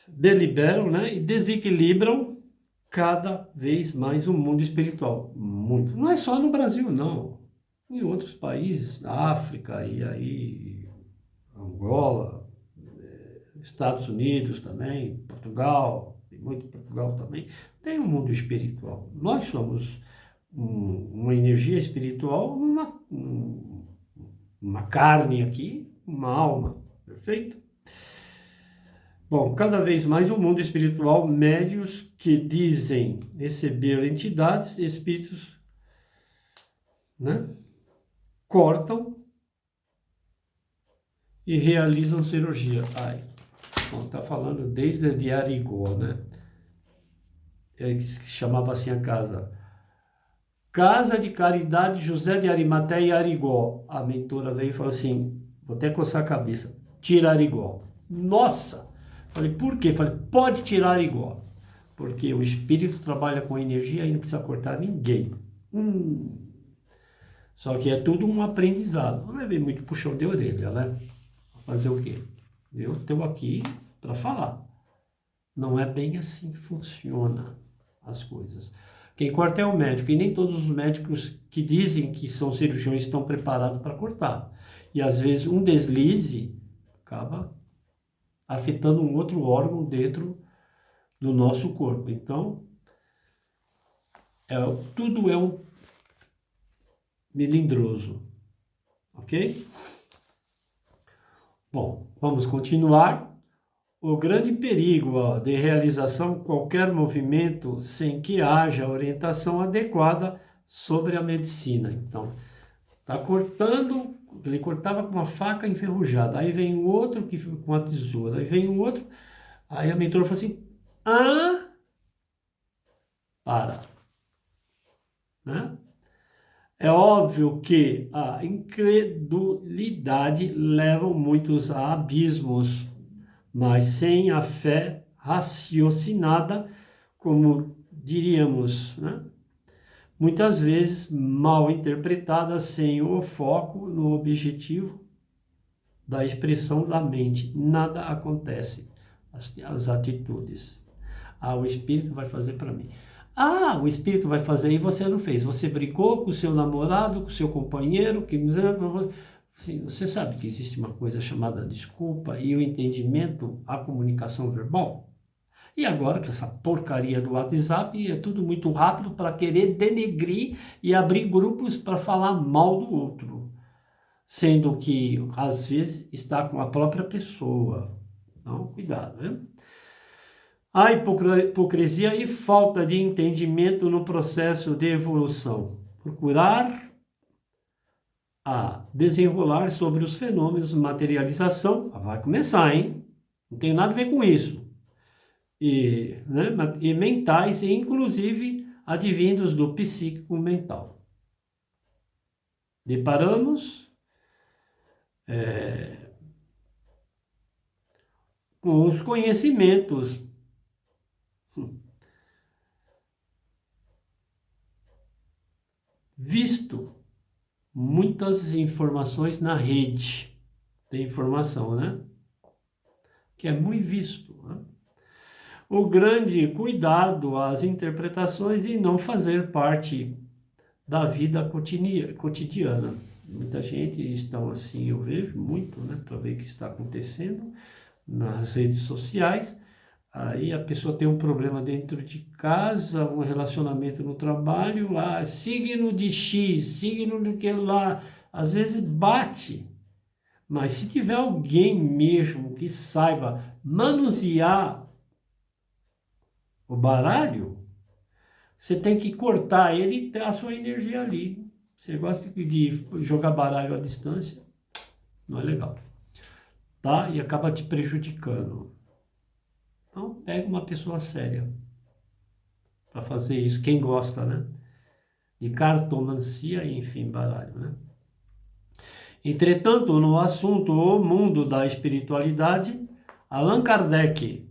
deliberam, né, e desequilibram cada vez mais o mundo espiritual. Muito. Não é só no Brasil, não. Em outros países, na África e aí Angola, Estados Unidos também, Portugal, tem muito Portugal também, tem um mundo espiritual. Nós somos uma energia espiritual, uma carne aqui, uma alma, perfeito? Bom, cada vez mais o mundo espiritual, médios que dizem receber entidades, espíritos, né, cortam e realizam cirurgia. Ai, bom, tá falando desde de Arigó, né? Que chamava assim a casa. Casa de Caridade José de Arimateia e Arigó. A mentora veio e falou assim, vou até coçar a cabeça, tira Arigó. Nossa! Falei, por quê? Falei, pode tirar Arigó. Porque o espírito trabalha com energia e não precisa cortar ninguém. Só que é tudo um aprendizado. Não levei muito puxão de orelha, né? Fazer o quê? Eu estou aqui para falar. Não é bem assim que funciona as coisas. Quem corta é o médico, e nem todos os médicos que dizem que são cirurgiões estão preparados para cortar. E às vezes um deslize acaba afetando um outro órgão dentro do nosso corpo. Então, tudo é um melindroso, ok? Bom, vamos continuar. O grande perigo de realização de qualquer movimento sem que haja orientação adequada sobre a medicina. Então, está cortando, ele cortava com uma faca enferrujada, aí vem o outro com a tesoura, aí vem o outro, aí a mentora falou assim, para, né? É óbvio que a incredulidade leva muitos a abismos, mas sem a fé raciocinada, como diríamos, né? Muitas vezes mal interpretada, sem o foco no objetivo da expressão da mente, nada acontece. As atitudes. O Espírito vai fazer para mim. O Espírito vai fazer e você não fez. Você brigou com o seu namorado, com o seu companheiro, você sabe que existe uma coisa chamada desculpa e o entendimento, a comunicação verbal? E agora, com essa porcaria do WhatsApp, é tudo muito rápido para querer denegrir e abrir grupos para falar mal do outro. Sendo que, às vezes, está com a própria pessoa. Então, cuidado, né? A hipocrisia e falta de entendimento no processo de evolução. Procurar desenrolar sobre os fenômenos de materialização. Vai começar, hein? Não tem nada a ver com isso. E mentais, e inclusive advindos do psíquico mental. Deparamos com os conhecimentos visto muitas informações na rede de informação, né? Que é muito visto, né? O grande cuidado às interpretações e não fazer parte da vida cotidiana. Muita gente estão assim, eu vejo muito, né, para ver o que está acontecendo nas redes sociais. Aí a pessoa tem um problema dentro de casa, um relacionamento no trabalho, signo de X, signo do que lá, às vezes bate. Mas se tiver alguém mesmo que saiba manusear o baralho, você tem que cortar ele e ter a sua energia ali. Você gosta de jogar baralho à distância, não é legal, tá? E acaba te prejudicando. Então, pega uma pessoa séria para fazer isso. Quem gosta, né? De cartomancia e, enfim, baralho, né? Entretanto, no assunto O Mundo da Espiritualidade, Allan Kardec,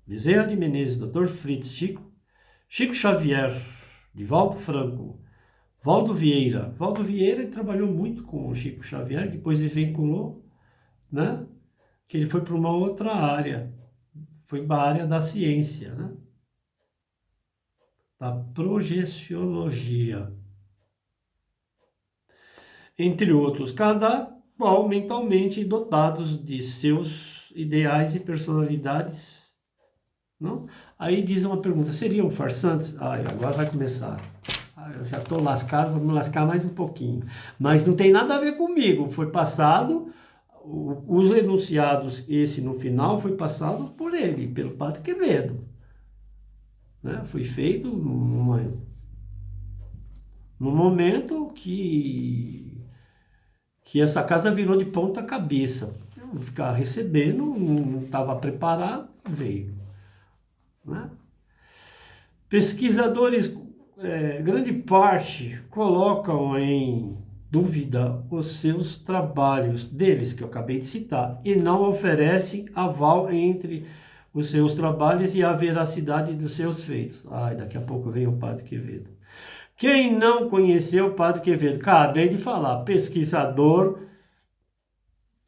Bezerra de Menezes, Dr. Fritz, Chico Xavier, Divaldo Franco, Valdo Vieira. Valdo Vieira trabalhou muito com o Chico Xavier, depois ele vinculou, né? Que ele foi para uma outra área, foi para a área da ciência, né? Da projeciologia. Entre outros, cada qual mentalmente dotados de seus ideais e personalidades. Não? Aí diz uma pergunta, seriam farsantes? Agora vai começar. Eu já estou lascado, vou me lascar mais um pouquinho. Mas não tem nada a ver comigo, foi passado, os enunciados, esse no final, foi passado por ele, pelo Padre Quevedo. Né? Foi feito num momento que essa casa virou de ponta cabeça. Eu ficar recebendo, não estava preparado, veio. Né? Pesquisadores, grande parte, colocam em dúvida os seus trabalhos, deles que eu acabei de citar, e não oferecem aval entre os seus trabalhos e a veracidade dos seus feitos. Daqui a pouco vem o Padre Quevedo. Quem não conheceu o Padre Quevedo? Acabei de falar, pesquisador,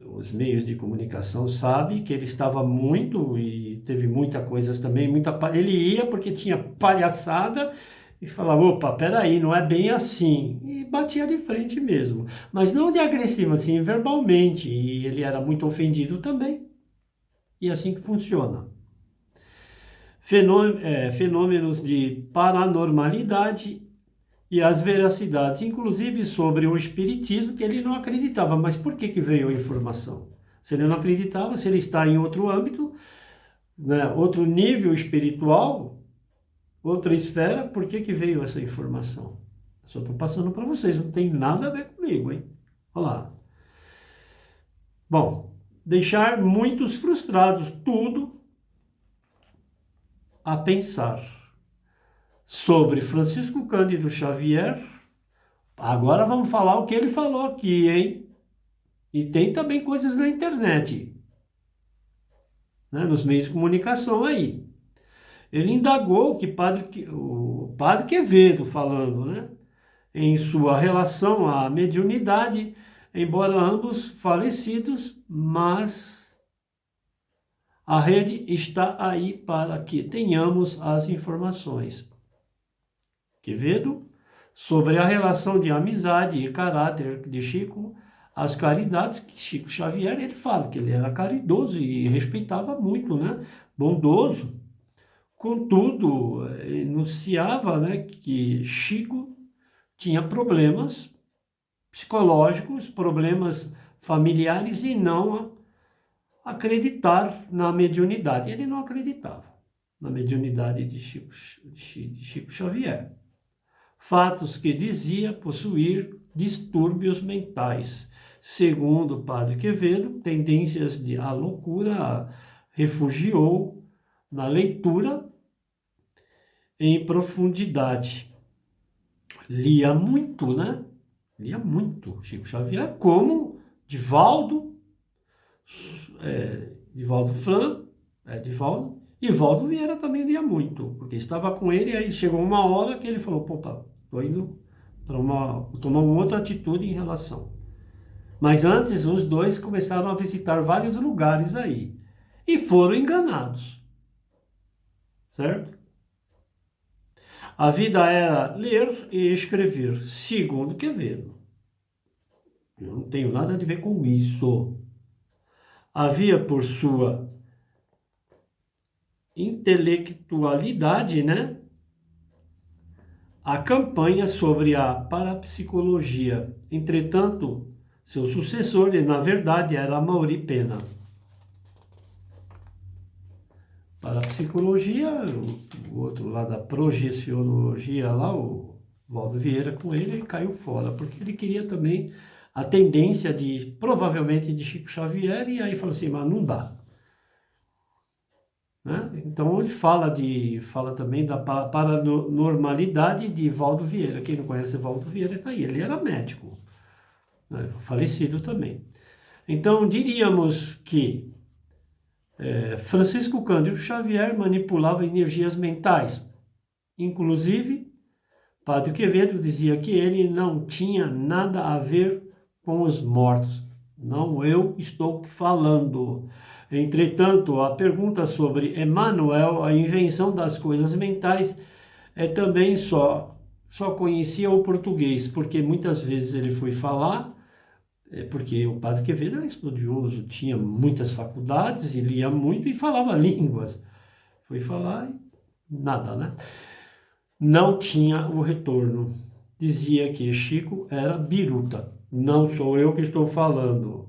os meios de comunicação sabe que ele estava muito, e teve muita coisas também, ele ia porque tinha palhaçada e falava, opa, peraí, não é bem assim, e batia de frente mesmo, mas não de agressivo, assim, verbalmente, e ele era muito ofendido também, e assim que funciona. fenômenos de paranormalidade e as veracidades, inclusive sobre o espiritismo, que ele não acreditava. Mas por que que veio a informação? Se ele não acreditava, se ele está em outro âmbito, né, outro nível espiritual, outra esfera, por que que veio essa informação? Só estou passando para vocês, não tem nada a ver comigo, hein? Olha lá. Bom, deixar muitos frustrados, tudo a pensar sobre Francisco Cândido Xavier. Agora vamos falar o que ele falou aqui, hein? E tem também coisas na internet, né, nos meios de comunicação aí. Ele indagou o padre Quevedo falando, né, em sua relação à mediunidade, embora ambos falecidos, mas a rede está aí para que tenhamos as informações. Quevedo, sobre a relação de amizade e caráter de Chico, as caridades que Chico Xavier, ele fala que ele era caridoso e respeitava muito, né? Bondoso. Contudo, enunciava, né, que Chico tinha problemas psicológicos, problemas familiares e não acreditar na mediunidade. Ele não acreditava na mediunidade de Chico Xavier. Fatos que dizia possuir distúrbios mentais. Segundo o padre Quevedo, tendências à loucura refugiou na leitura em profundidade. Lia muito, né? Lia muito. Chico Xavier, como Divaldo, Divaldo Fran, Divaldo, e Valdo Vieira também lia muito, porque estava com ele, aí chegou uma hora que ele falou, opa, estou indo para tomar uma outra atitude em relação. Mas antes, os dois começaram a visitar vários lugares aí, e foram enganados, certo? A vida era ler e escrever, segundo Quevedo. Eu não tenho nada a ver com isso. Havia por sua intelectualidade, né, a campanha sobre a parapsicologia. Entretanto, seu sucessor, na verdade, era Amaury Pena. Parapsicologia, o outro lá da projecionologia, lá, o Valdo Vieira com ele caiu fora, porque ele queria também a tendência provavelmente, de Chico Xavier, e aí falou assim, mas não dá. Né? Então ele fala também da paranormalidade de Valdo Vieira. Quem não conhece Valdo Vieira está aí. Ele era médico, né? Falecido também. Então diríamos que Francisco Cândido Xavier manipulava energias mentais. Inclusive, Padre Quevedo dizia que ele não tinha nada a ver com os mortos. Não eu estou falando. Entretanto, a pergunta sobre Emmanuel, a invenção das coisas mentais, também só conhecia o português, porque muitas vezes ele foi falar, porque o Padre Quevedo era estudioso, tinha muitas faculdades, e lia muito e falava línguas. Foi falar e nada, né? Não tinha o retorno. Dizia que Chico era biruta. Não sou eu que estou falando.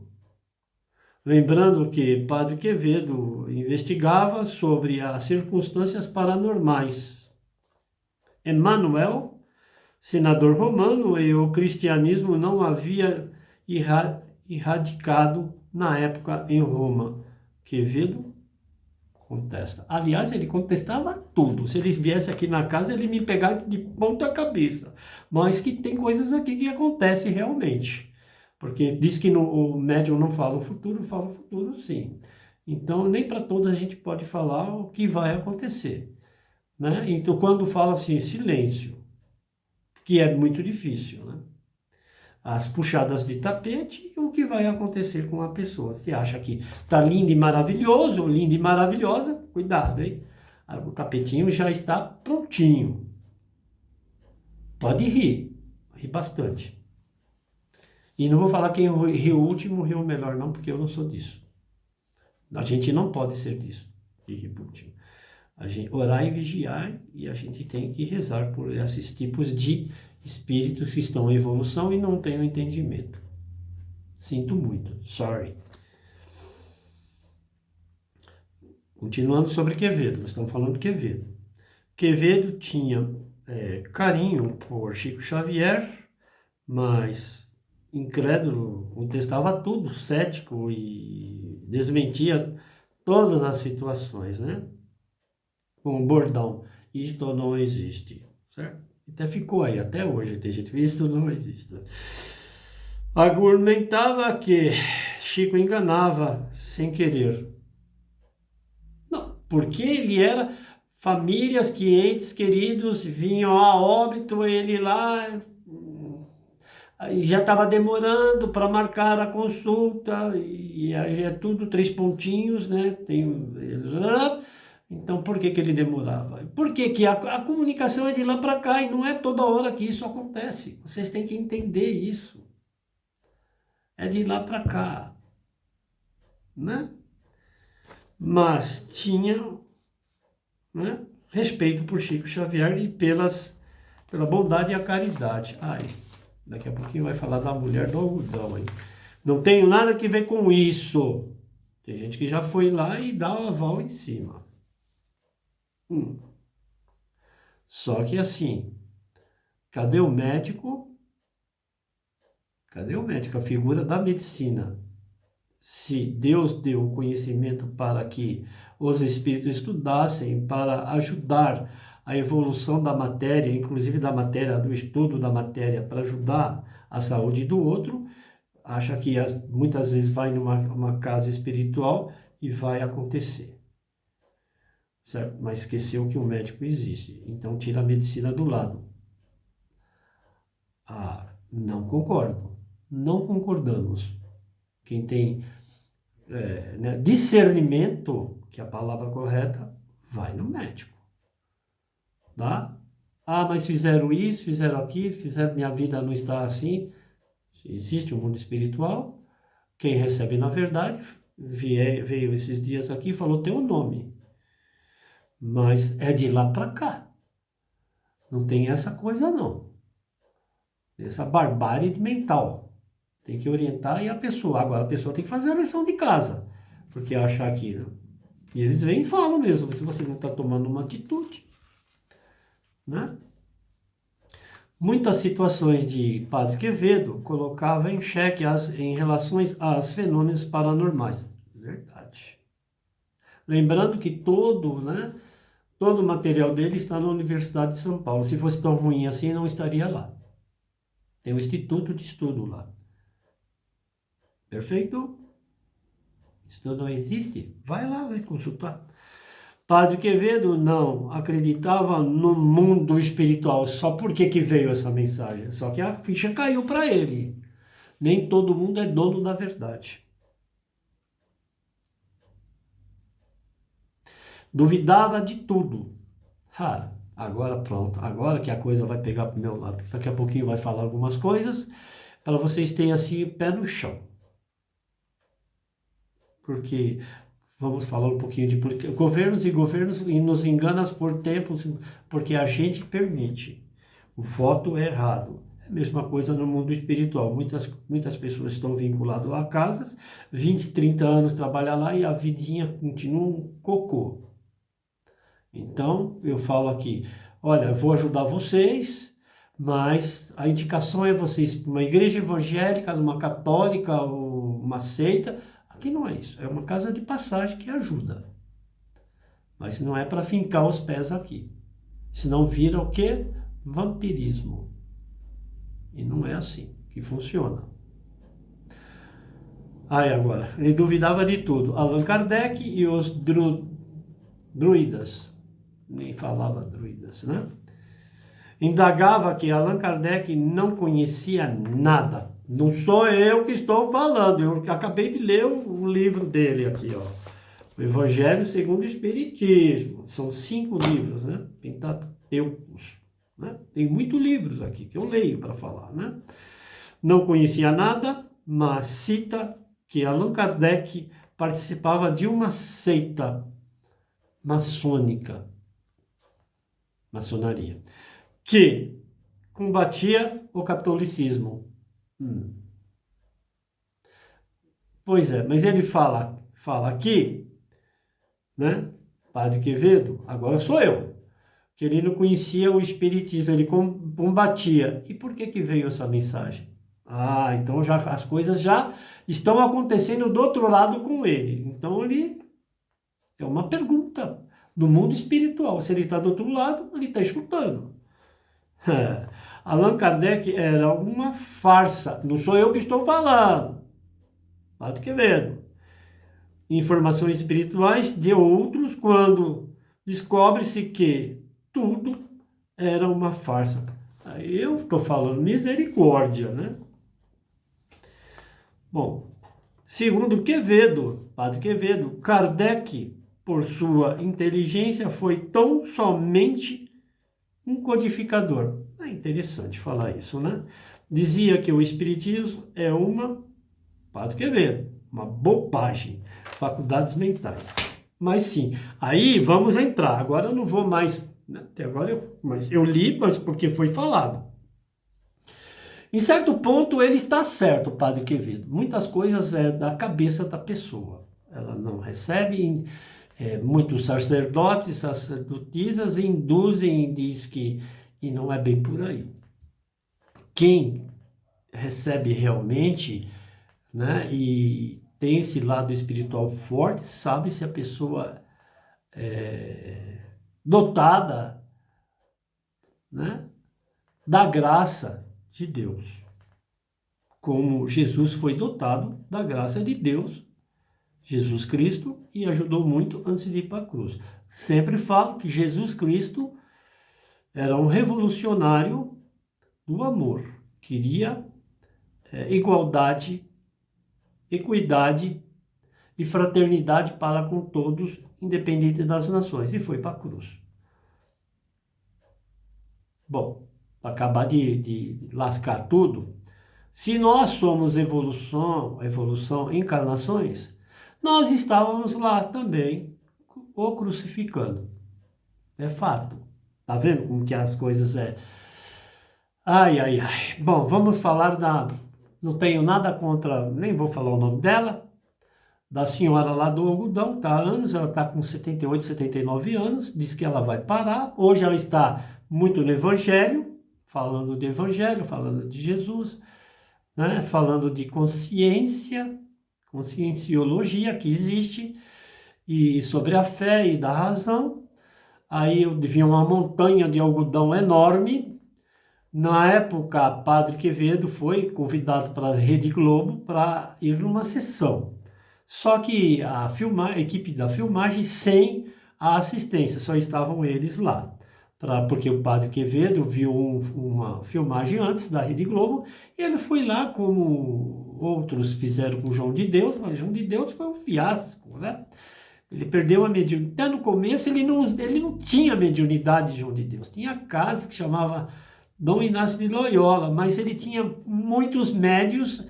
Lembrando que Padre Quevedo investigava sobre as circunstâncias paranormais. Emmanuel, senador romano, e o cristianismo não havia erradicado na época em Roma. Quevedo contesta. Aliás, ele contestava tudo. Se ele viesse aqui na casa, ele me pegava de ponta cabeça. Mas que tem coisas aqui que acontecem realmente. Porque diz que o médium não fala fala o futuro sim. Então, nem para todos a gente pode falar o que vai acontecer. Né? Então, quando fala assim, silêncio, que é muito difícil, né? As puxadas de tapete e o que vai acontecer com a pessoa. Você acha que está lindo e maravilhoso, linda e maravilhosa, cuidado, hein? O tapetinho já está prontinho. Pode rir bastante. E não vou falar quem riu último, riu melhor não, porque eu não sou disso. A gente não pode ser disso, que rir por último. A gente orar e vigiar, e a gente tem que rezar por esses tipos de espíritos que estão em evolução e não têm o entendimento. Sinto muito, sorry. Continuando sobre Quevedo, nós estamos falando de Quevedo. Quevedo tinha carinho por Chico Xavier, mas incrédulo, contestava tudo, cético e desmentia todas as situações, né? Com o bordão, isto não existe, certo? Até ficou aí, até hoje tem gente, isto não existe. Argumentava que Chico enganava sem querer. Não, porque ele era famílias, entes queridos vinham a óbito, ele lá aí já estava demorando para marcar a consulta, e aí é tudo 3 pontinhos, né? Então, por que que ele demorava? Porque a comunicação é de lá para cá e não é toda hora que isso acontece. Vocês têm que entender isso. É de lá para cá, né? Mas tinha, né, respeito por Chico Xavier e pela bondade e a caridade. Ai, daqui a pouquinho vai falar da mulher do algodão aí. Não tenho nada que ver com isso. Tem gente que já foi lá e dá o aval em cima. Só que assim, cadê o médico? Cadê o médico? A figura da medicina. Se Deus deu o conhecimento para que os espíritos estudassem, para ajudar a evolução da matéria, inclusive da matéria, do estudo da matéria, para ajudar a saúde do outro, acha que muitas vezes vai numa casa espiritual e vai acontecer. Certo? Mas esqueceu que o médico existe. Então tira a medicina do lado. Ah, não concordo. Não concordamos. Quem tem né, discernimento, que é a palavra correta, vai no médico. Tá? Ah, mas fizeram isso, fizeram aquilo, fizeram, minha vida não está assim. Existe um mundo espiritual. Quem recebe na verdade, veio esses dias aqui e falou teu nome. Mas é de lá para cá. Não tem essa coisa não. Essa barbárie mental. Tem que orientar e a pessoa. Agora a pessoa tem que fazer a lição de casa. Porque achar aquilo. E eles vêm e falam mesmo, se você não está tomando uma atitude. Né? Muitas situações de Padre Quevedo colocava em xeque em relações aos fenômenos paranormais. Verdade. Lembrando que todo o material dele está na Universidade de São Paulo. Se fosse tão ruim assim, não estaria lá. Tem um instituto de estudo lá. Perfeito? Isso não existe? Vai lá, vai consultar. Padre Quevedo não acreditava no mundo espiritual. Só porque que veio essa mensagem? Só que a ficha caiu para ele. Nem todo mundo é dono da verdade. Duvidava de tudo. Agora pronto. Agora que a coisa vai pegar para o meu lado. Daqui a pouquinho vai falar algumas coisas para vocês terem assim o pé no chão. Porque vamos falar um pouquinho de governos e governos e nos enganam por tempos, porque a gente permite. O voto é errado. É a mesma coisa no mundo espiritual. Muitas pessoas estão vinculadas a casas, 20, 30 anos trabalham lá e a vidinha continua um cocô. Então, eu falo aqui, olha, eu vou ajudar vocês, mas a indicação é vocês para uma igreja evangélica, uma católica ou uma seita. Aqui não é isso, é uma casa de passagem que ajuda. Mas não é para fincar os pés aqui. Senão vira o quê? Vampirismo. E não é assim que funciona. Aí agora, ele duvidava de tudo. Allan Kardec e os druidas. Nem falava druidas, né? Indagava que Allan Kardec não conhecia nada. Não sou eu que estou falando, eu acabei de ler o livro dele aqui, ó. O Evangelho segundo o Espiritismo. São 5 livros, né? Pentateucos, né? Tem muitos livros aqui que eu leio para falar, né? Não conhecia nada, mas cita que Allan Kardec participava de uma seita maçônica, maçonaria, que combatia o catolicismo. Pois é, mas ele fala aqui, né? Padre Quevedo, agora sou eu, que ele não conhecia o espiritismo, ele combatia. E por que que veio essa mensagem? Ah, então já as coisas já estão acontecendo do outro lado com ele. Então ele é uma pergunta do mundo espiritual. Se ele está do outro lado, ele está escutando. Allan Kardec era uma farsa. Não sou eu que estou falando. Padre Quevedo. Informações espirituais de outros quando descobre-se que tudo era uma farsa. Aí eu estou falando misericórdia, né? Bom, segundo Quevedo, Padre Quevedo, Kardec, por sua inteligência, foi tão somente um codificador. É interessante falar isso, né? Dizia que o Espiritismo é Padre Quevedo, uma bobagem, faculdades mentais. Mas sim, aí vamos entrar. Agora eu não vou mais, né? Até agora mas eu li, mas porque foi falado. Em certo ponto ele está certo, Padre Quevedo. Muitas coisas é da cabeça da pessoa. Ela não recebe, muitos sacerdotes, sacerdotisas induzem, diz que, e não é bem por aí. Quem recebe realmente, né, e tem esse lado espiritual forte, sabe se a pessoa é dotada, né, da graça de Deus. Como Jesus foi dotado da graça de Deus, Jesus Cristo, e ajudou muito antes de ir para a cruz. Sempre falo que Jesus Cristo era um revolucionário do amor. Queria igualdade, equidade e fraternidade para com todos, independente das nações, e foi para a cruz. Bom, para acabar de lascar tudo, se nós somos evolução, encarnações, nós estávamos lá também o crucificando. É fato. Tá vendo como que as coisas é? Ai, ai, ai. Bom, vamos falar da... Não tenho nada contra, nem vou falar o nome dela, da senhora lá do algodão, está há anos, ela está com 78, 79 anos, diz que ela vai parar. Hoje ela está muito no Evangelho, falando de Evangelho, falando de Jesus, né? Falando de consciência, conscienciologia que existe, e sobre a fé e da razão. Aí eu vi uma montanha de algodão enorme. Na época, Padre Quevedo foi convidado para a Rede Globo para ir numa sessão. Só que a equipe da filmagem sem a assistência, só estavam eles lá. Porque o Padre Quevedo viu uma filmagem antes da Rede Globo e ele foi lá como outros fizeram com o João de Deus, mas João de Deus foi um fiasco, né? Ele perdeu a mediunidade. Até no começo ele não tinha mediunidade de João de Deus. Tinha casa que chamava Dom Inácio de Loyola, mas ele tinha muitos médios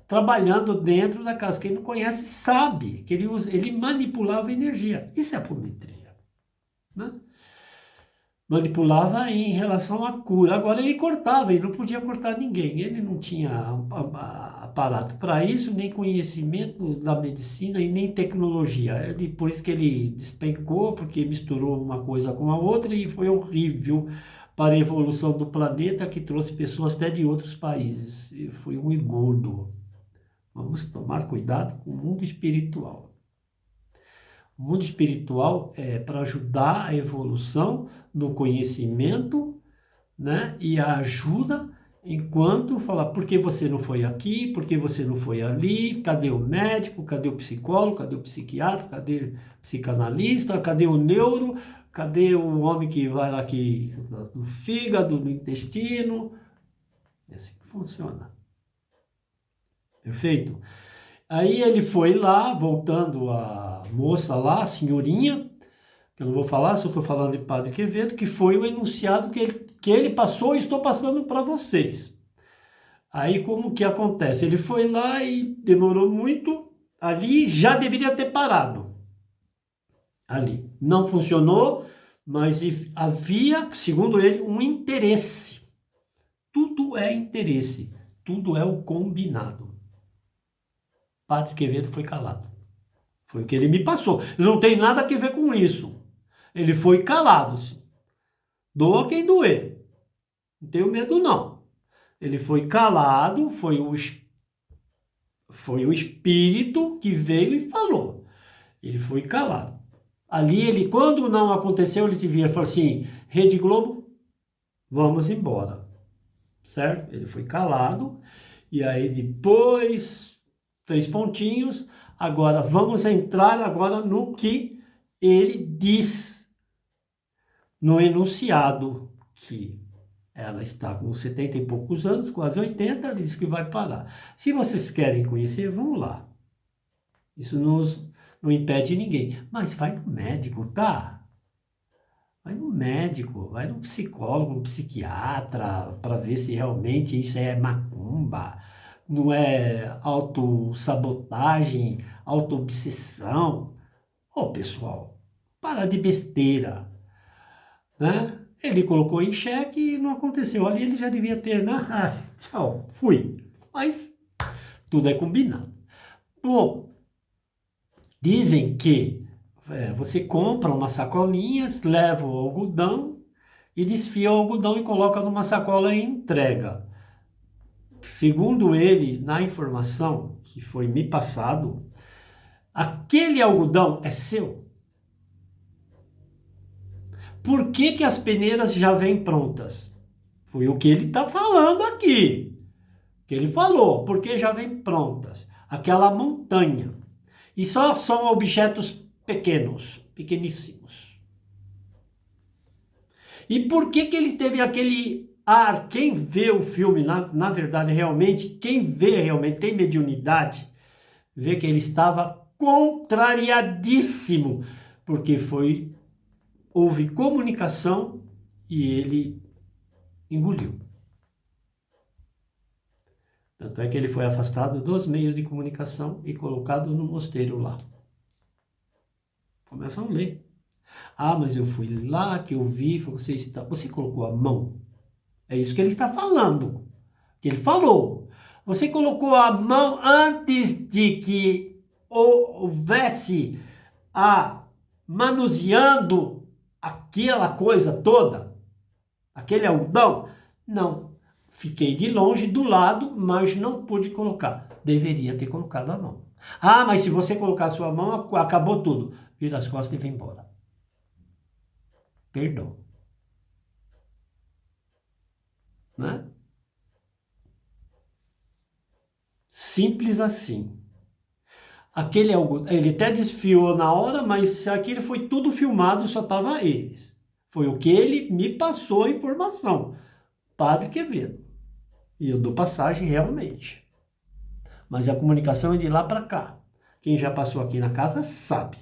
trabalhando dentro da casa. Quem não conhece sabe que ele manipulava energia. Isso é apometria, né? Manipulava em relação à cura. Agora ele cortava, ele não podia cortar ninguém. Ele não tinha aparato para isso, nem conhecimento da medicina e nem tecnologia. Por isso que ele despencou, porque misturou uma coisa com a outra e foi horrível para a evolução do planeta, que trouxe pessoas até de outros países. E foi um engodo. Vamos tomar cuidado com o mundo espiritual. O mundo espiritual é para ajudar a evolução no conhecimento, né? E a ajuda enquanto falar, por que você não foi aqui, por que você não foi ali, cadê o médico, cadê o psicólogo, cadê o psiquiatra, cadê o psicanalista, cadê o neuro, cadê o homem que vai lá aqui no fígado, no intestino? É assim que funciona. Perfeito? Aí ele foi lá, voltando a moça lá, a senhorinha, que eu não vou falar, só estou falando de Padre Quevedo, que foi o enunciado que ele passou e estou passando para vocês. Aí como que acontece? Ele foi lá e demorou muito, ali já deveria ter parado. ali. Não funcionou, mas havia, segundo ele, um interesse. Tudo é interesse, tudo é o combinado. Padre Quevedo foi calado. Foi o que ele me passou. Não tem nada a ver com isso. Ele foi calado. Sim. Doa quem doer. Não tenho medo, não. Ele foi calado, foi o espírito que veio e falou. Ele foi calado. Ali, ele, quando não aconteceu, ele te via e falou assim, Rede Globo, vamos embora. Certo? Ele foi calado. E aí, depois, 3 pontinhos. Agora, vamos entrar agora no que ele diz no enunciado, que ela está com 70 e poucos anos, quase 80, ele diz que vai parar. Se vocês querem conhecer, vamos lá. Isso não impede ninguém. Mas vai no médico, tá? Vai no médico, vai no psicólogo, no psiquiatra, para ver se realmente isso é macumba, não é autossabotagem, autoobsessão. Ô, pessoal, para de besteira, né? Ele colocou em xeque e não aconteceu. Ali ele já devia ter, né? Ah, tchau, fui. Mas tudo é combinado. Bom, dizem que você compra umas sacolinhas, leva o algodão e desfia o algodão e coloca numa sacola e entrega. Segundo ele, na informação que foi me passado, aquele algodão é seu. Por que que as peneiras já vêm prontas? Foi o que ele está falando aqui. Que ele falou, porque já vêm prontas. Aquela montanha. E só são objetos pequenos, pequeníssimos. E por que que ele teve aquele ar? Quem vê o filme, na verdade, realmente, quem vê realmente, tem mediunidade, vê que ele estava contrariadíssimo, porque houve comunicação e ele engoliu. Tanto é que ele foi afastado dos meios de comunicação e colocado no mosteiro lá. Começam a ler. Ah, mas eu fui lá, que eu vi, você colocou a mão. É isso que ele está falando. Que ele falou. Você colocou a mão antes de que houvesse a manuseando aquela coisa toda, aquele algodão? Não. Fiquei de longe, do lado, mas não pude colocar. Deveria ter colocado a mão. Ah, mas se você colocar a sua mão, acabou tudo. Vira as costas e vem embora. Perdão. Né? Simples assim. Aquele algodão, ele até desfiou na hora, mas aquilo foi tudo filmado e só estava eles. Foi o que ele me passou a informação. Padre Quevedo. E eu dou passagem realmente. Mas a comunicação é de lá para cá. Quem já passou aqui na casa sabe.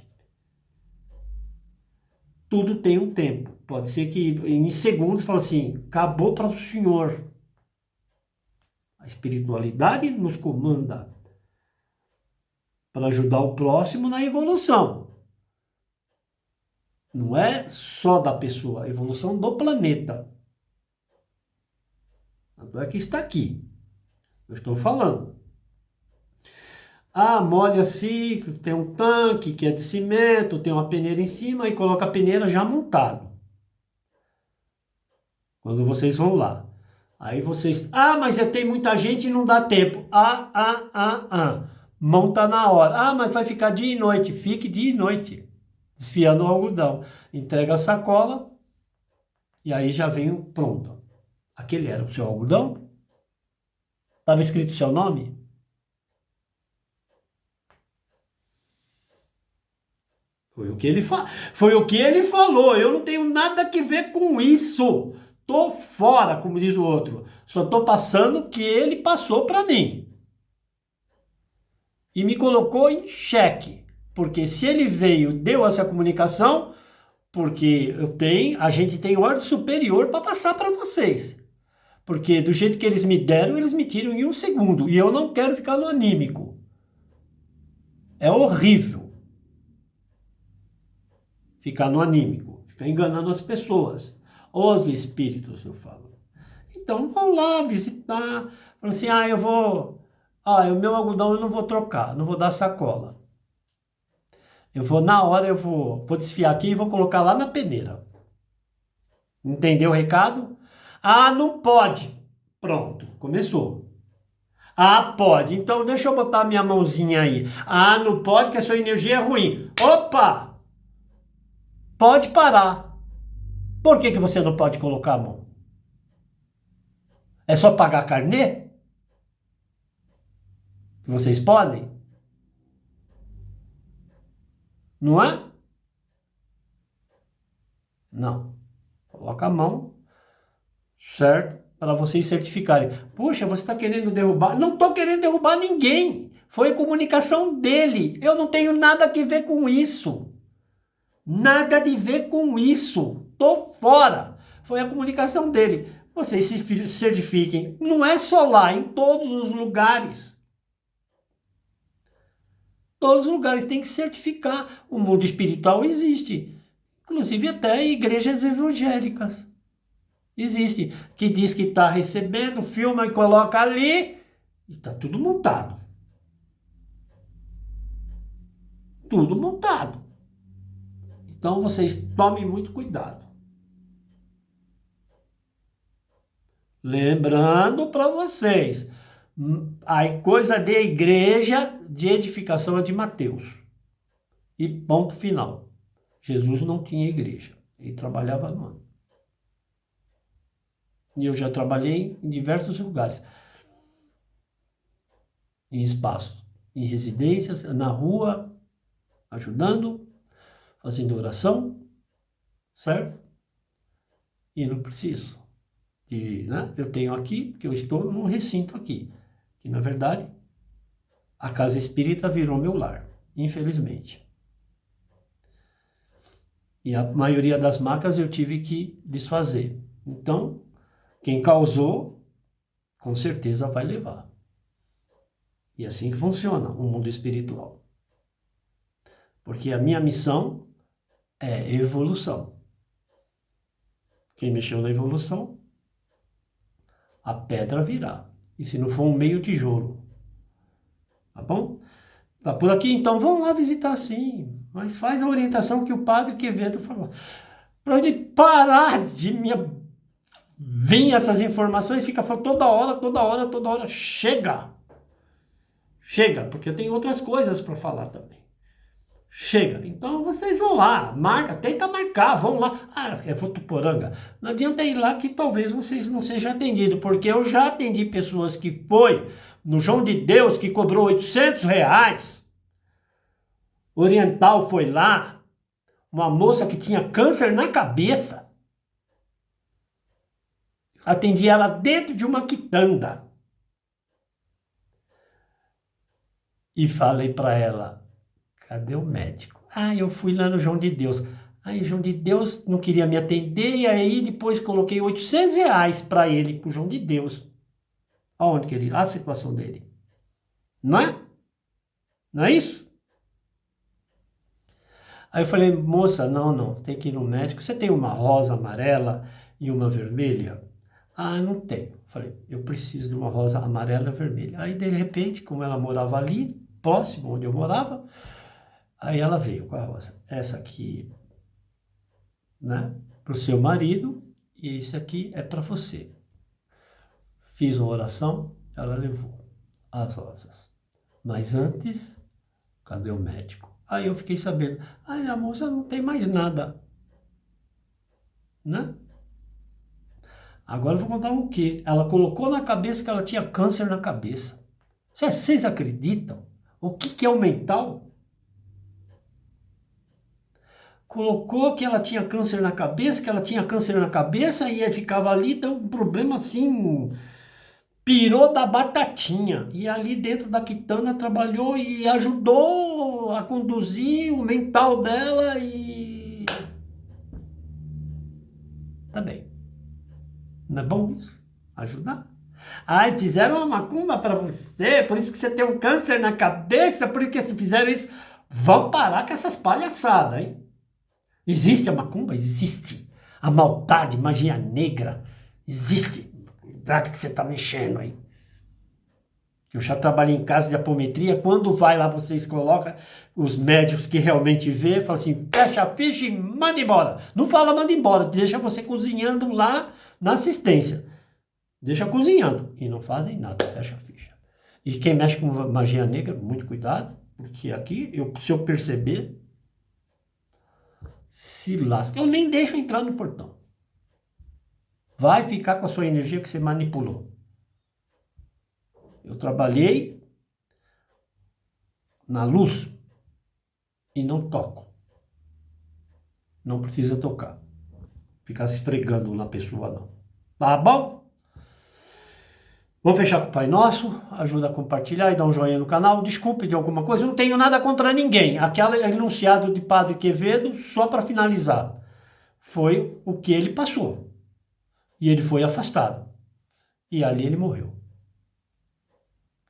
Tudo tem um tempo. Pode ser que em segundos fala assim, acabou para o senhor. A espiritualidade nos comanda para ajudar o próximo na evolução. Não é só da pessoa, a evolução do planeta. Tanto é que está aqui. Eu estou falando. Ah, molha assim, tem um tanque que é de cimento, tem uma peneira em cima e coloca a peneira já montado. Quando vocês vão lá. Aí vocês, mas tem muita gente e não dá tempo. Monta na hora. Ah, mas vai ficar dia e noite. Fique dia e noite. Desfiando o algodão. Entrega a sacola e aí já vem pronto. Aquele era o seu algodão? Estava escrito o seu nome? Foi o que ele falou. Eu não tenho nada a ver com isso. Tô fora, como diz o outro. Só tô passando o que ele passou para mim. E me colocou em xeque. Porque se ele veio, deu essa comunicação, porque a gente tem ordem superior para passar para vocês. Porque do jeito que eles me deram, eles me tiram em 1 segundo. E eu não quero ficar no anímico. É horrível. ficar no anímico, ficar enganando as pessoas. Os espíritos, eu falo. Então, vão lá visitar. Falam assim, o meu algodão eu não vou trocar, não vou dar sacola. Na hora eu vou desfiar aqui e vou colocar lá na peneira. Entendeu o recado? Ah, não pode. Pronto, começou. Ah, pode. Então deixa eu botar minha mãozinha aí. Ah, não pode que a sua energia é ruim. Opa! Pode parar. Por que você não pode colocar a mão? É só pagar carnê? Que vocês podem? Não é? Não. Coloca a mão, certo? Para vocês certificarem. Puxa, você está querendo derrubar? Não estou querendo derrubar ninguém. Foi a comunicação dele. Eu não tenho nada a ver com isso. Nada de ver com isso. Tô fora. Foi a comunicação dele. Vocês se certifiquem. Não é só lá, em todos os lugares. Todos os lugares tem que certificar. O mundo espiritual existe. Inclusive até igrejas evangélicas. Existe. Que diz que está recebendo, filma e coloca ali. E está tudo montado. Tudo montado. Então vocês tomem muito cuidado. Lembrando para vocês, a coisa de igreja de edificação é de Mateus. E ponto final. Jesus não tinha igreja. Ele trabalhava no ano. E eu já trabalhei em diversos lugares. Em espaços, em residências, na rua, ajudando, fazendo oração, certo? E não preciso. Eu tenho aqui, porque eu estou num recinto aqui. Que, na verdade, a casa espírita virou meu lar, infelizmente. E a maioria das macas eu tive que desfazer. Então, quem causou, com certeza vai levar. E assim que funciona o mundo espiritual. Porque a minha missão é evolução. Quem mexeu na evolução, a pedra virá. E se não for um meio tijolo. Tá bom? Tá por aqui, então vamos lá visitar sim. Mas faz a orientação que o padre Quevedo falou. Para ele parar de me vir essas informações, fica falando toda hora. Chega! Chega, porque eu tenho outras coisas para falar também. Chega. Então vocês vão lá, marca, tenta marcar, vão lá. Ah, é Votuporanga. Não adianta ir lá que talvez vocês não sejam atendidos, porque eu já atendi pessoas que foi no João de Deus, que cobrou R$800. Oriental foi lá, uma moça que tinha câncer na cabeça. Atendi ela dentro de uma quitanda. E falei para ela, cadê o médico? Ah, eu fui lá no João de Deus. Aí o João de Deus não queria me atender, e aí depois coloquei R$800 para ele, pro João de Deus. Aonde que ele? A situação dele. Não é? Não é isso? Aí eu falei, moça, não, tem que ir no médico. Você tem uma rosa amarela e uma vermelha? Ah, não tenho. Falei, eu preciso de uma rosa amarela e vermelha. Aí, de repente, como ela morava ali, próximo onde eu morava, aí ela veio com a rosa. Essa aqui, né, para o seu marido, e esse aqui é para você. Fiz uma oração, ela levou as rosas. Mas antes, cadê o médico? Aí eu fiquei sabendo, a moça não tem mais nada, né? Agora eu vou contar o quê? Ela colocou na cabeça que ela tinha câncer na cabeça. Vocês acreditam? O que é o mental? Colocou que ela tinha câncer na cabeça, e aí ficava ali, deu um problema assim, pirou da batatinha. E ali dentro da quitanda trabalhou e ajudou a conduzir o mental dela e... Tá bem. Não é bom isso? Ajudar? Ai, fizeram uma macumba para você, por isso que você tem um câncer na cabeça, por isso que fizeram isso. Vão parar com essas palhaçadas, hein? Existe a macumba? Existe. A maldade, magia negra, existe. Cuidado que você está mexendo aí. Eu já trabalhei em casa de apometria. Quando vai lá, vocês colocam os médicos que realmente vê, falam assim, fecha a ficha e manda embora. Não fala manda embora, deixa você cozinhando lá na assistência. Deixa cozinhando. E não fazem nada, fecha a ficha. E quem mexe com magia negra, muito cuidado, porque aqui, se eu perceber, se lasca. Eu nem deixo entrar no portão. Vai ficar com a sua energia que você manipulou. Eu trabalhei na luz e não toco. Não precisa tocar. Ficar se esfregando na pessoa, não. Tá bom? Vamos fechar com o Pai Nosso. Ajuda a compartilhar e dar um joinha no canal. Desculpe de alguma coisa. Eu não tenho nada contra ninguém. Aquele enunciado de Padre Quevedo, só para finalizar, foi o que ele passou. E ele foi afastado. E ali ele morreu.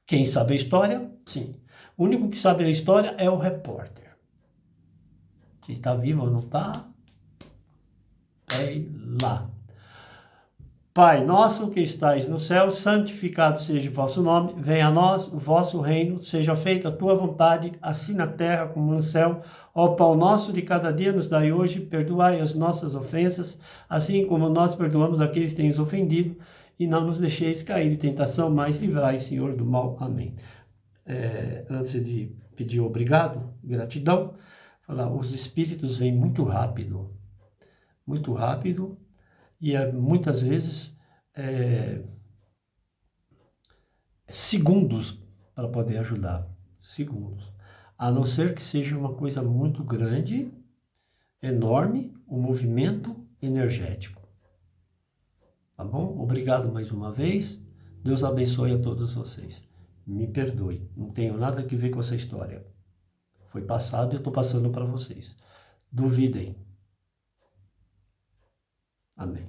Quem sabe a história? Sim. O único que sabe a história é o repórter. Se está vivo ou não está, é lá. Pai nosso que estais no céu, santificado seja o vosso nome, venha a nós o vosso reino, seja feita a tua vontade, assim na terra como no céu. Ó pão nosso de cada dia nos dai hoje, perdoai as nossas ofensas, assim como nós perdoamos aqueles que têm nos ofendido, e não nos deixeis cair em tentação, mas livrai, Senhor, do mal. Amém. Antes de pedir obrigado, gratidão, falar, os espíritos vêm muito rápido, e muitas vezes segundos para poder ajudar, segundos, a não ser que seja uma coisa muito grande, enorme, um movimento energético. Tá bom? Obrigado mais uma vez, Deus abençoe a todos vocês. Me perdoe, não tenho nada a ver com essa história. Foi passado e eu estou passando para vocês. Duvidem. Amém.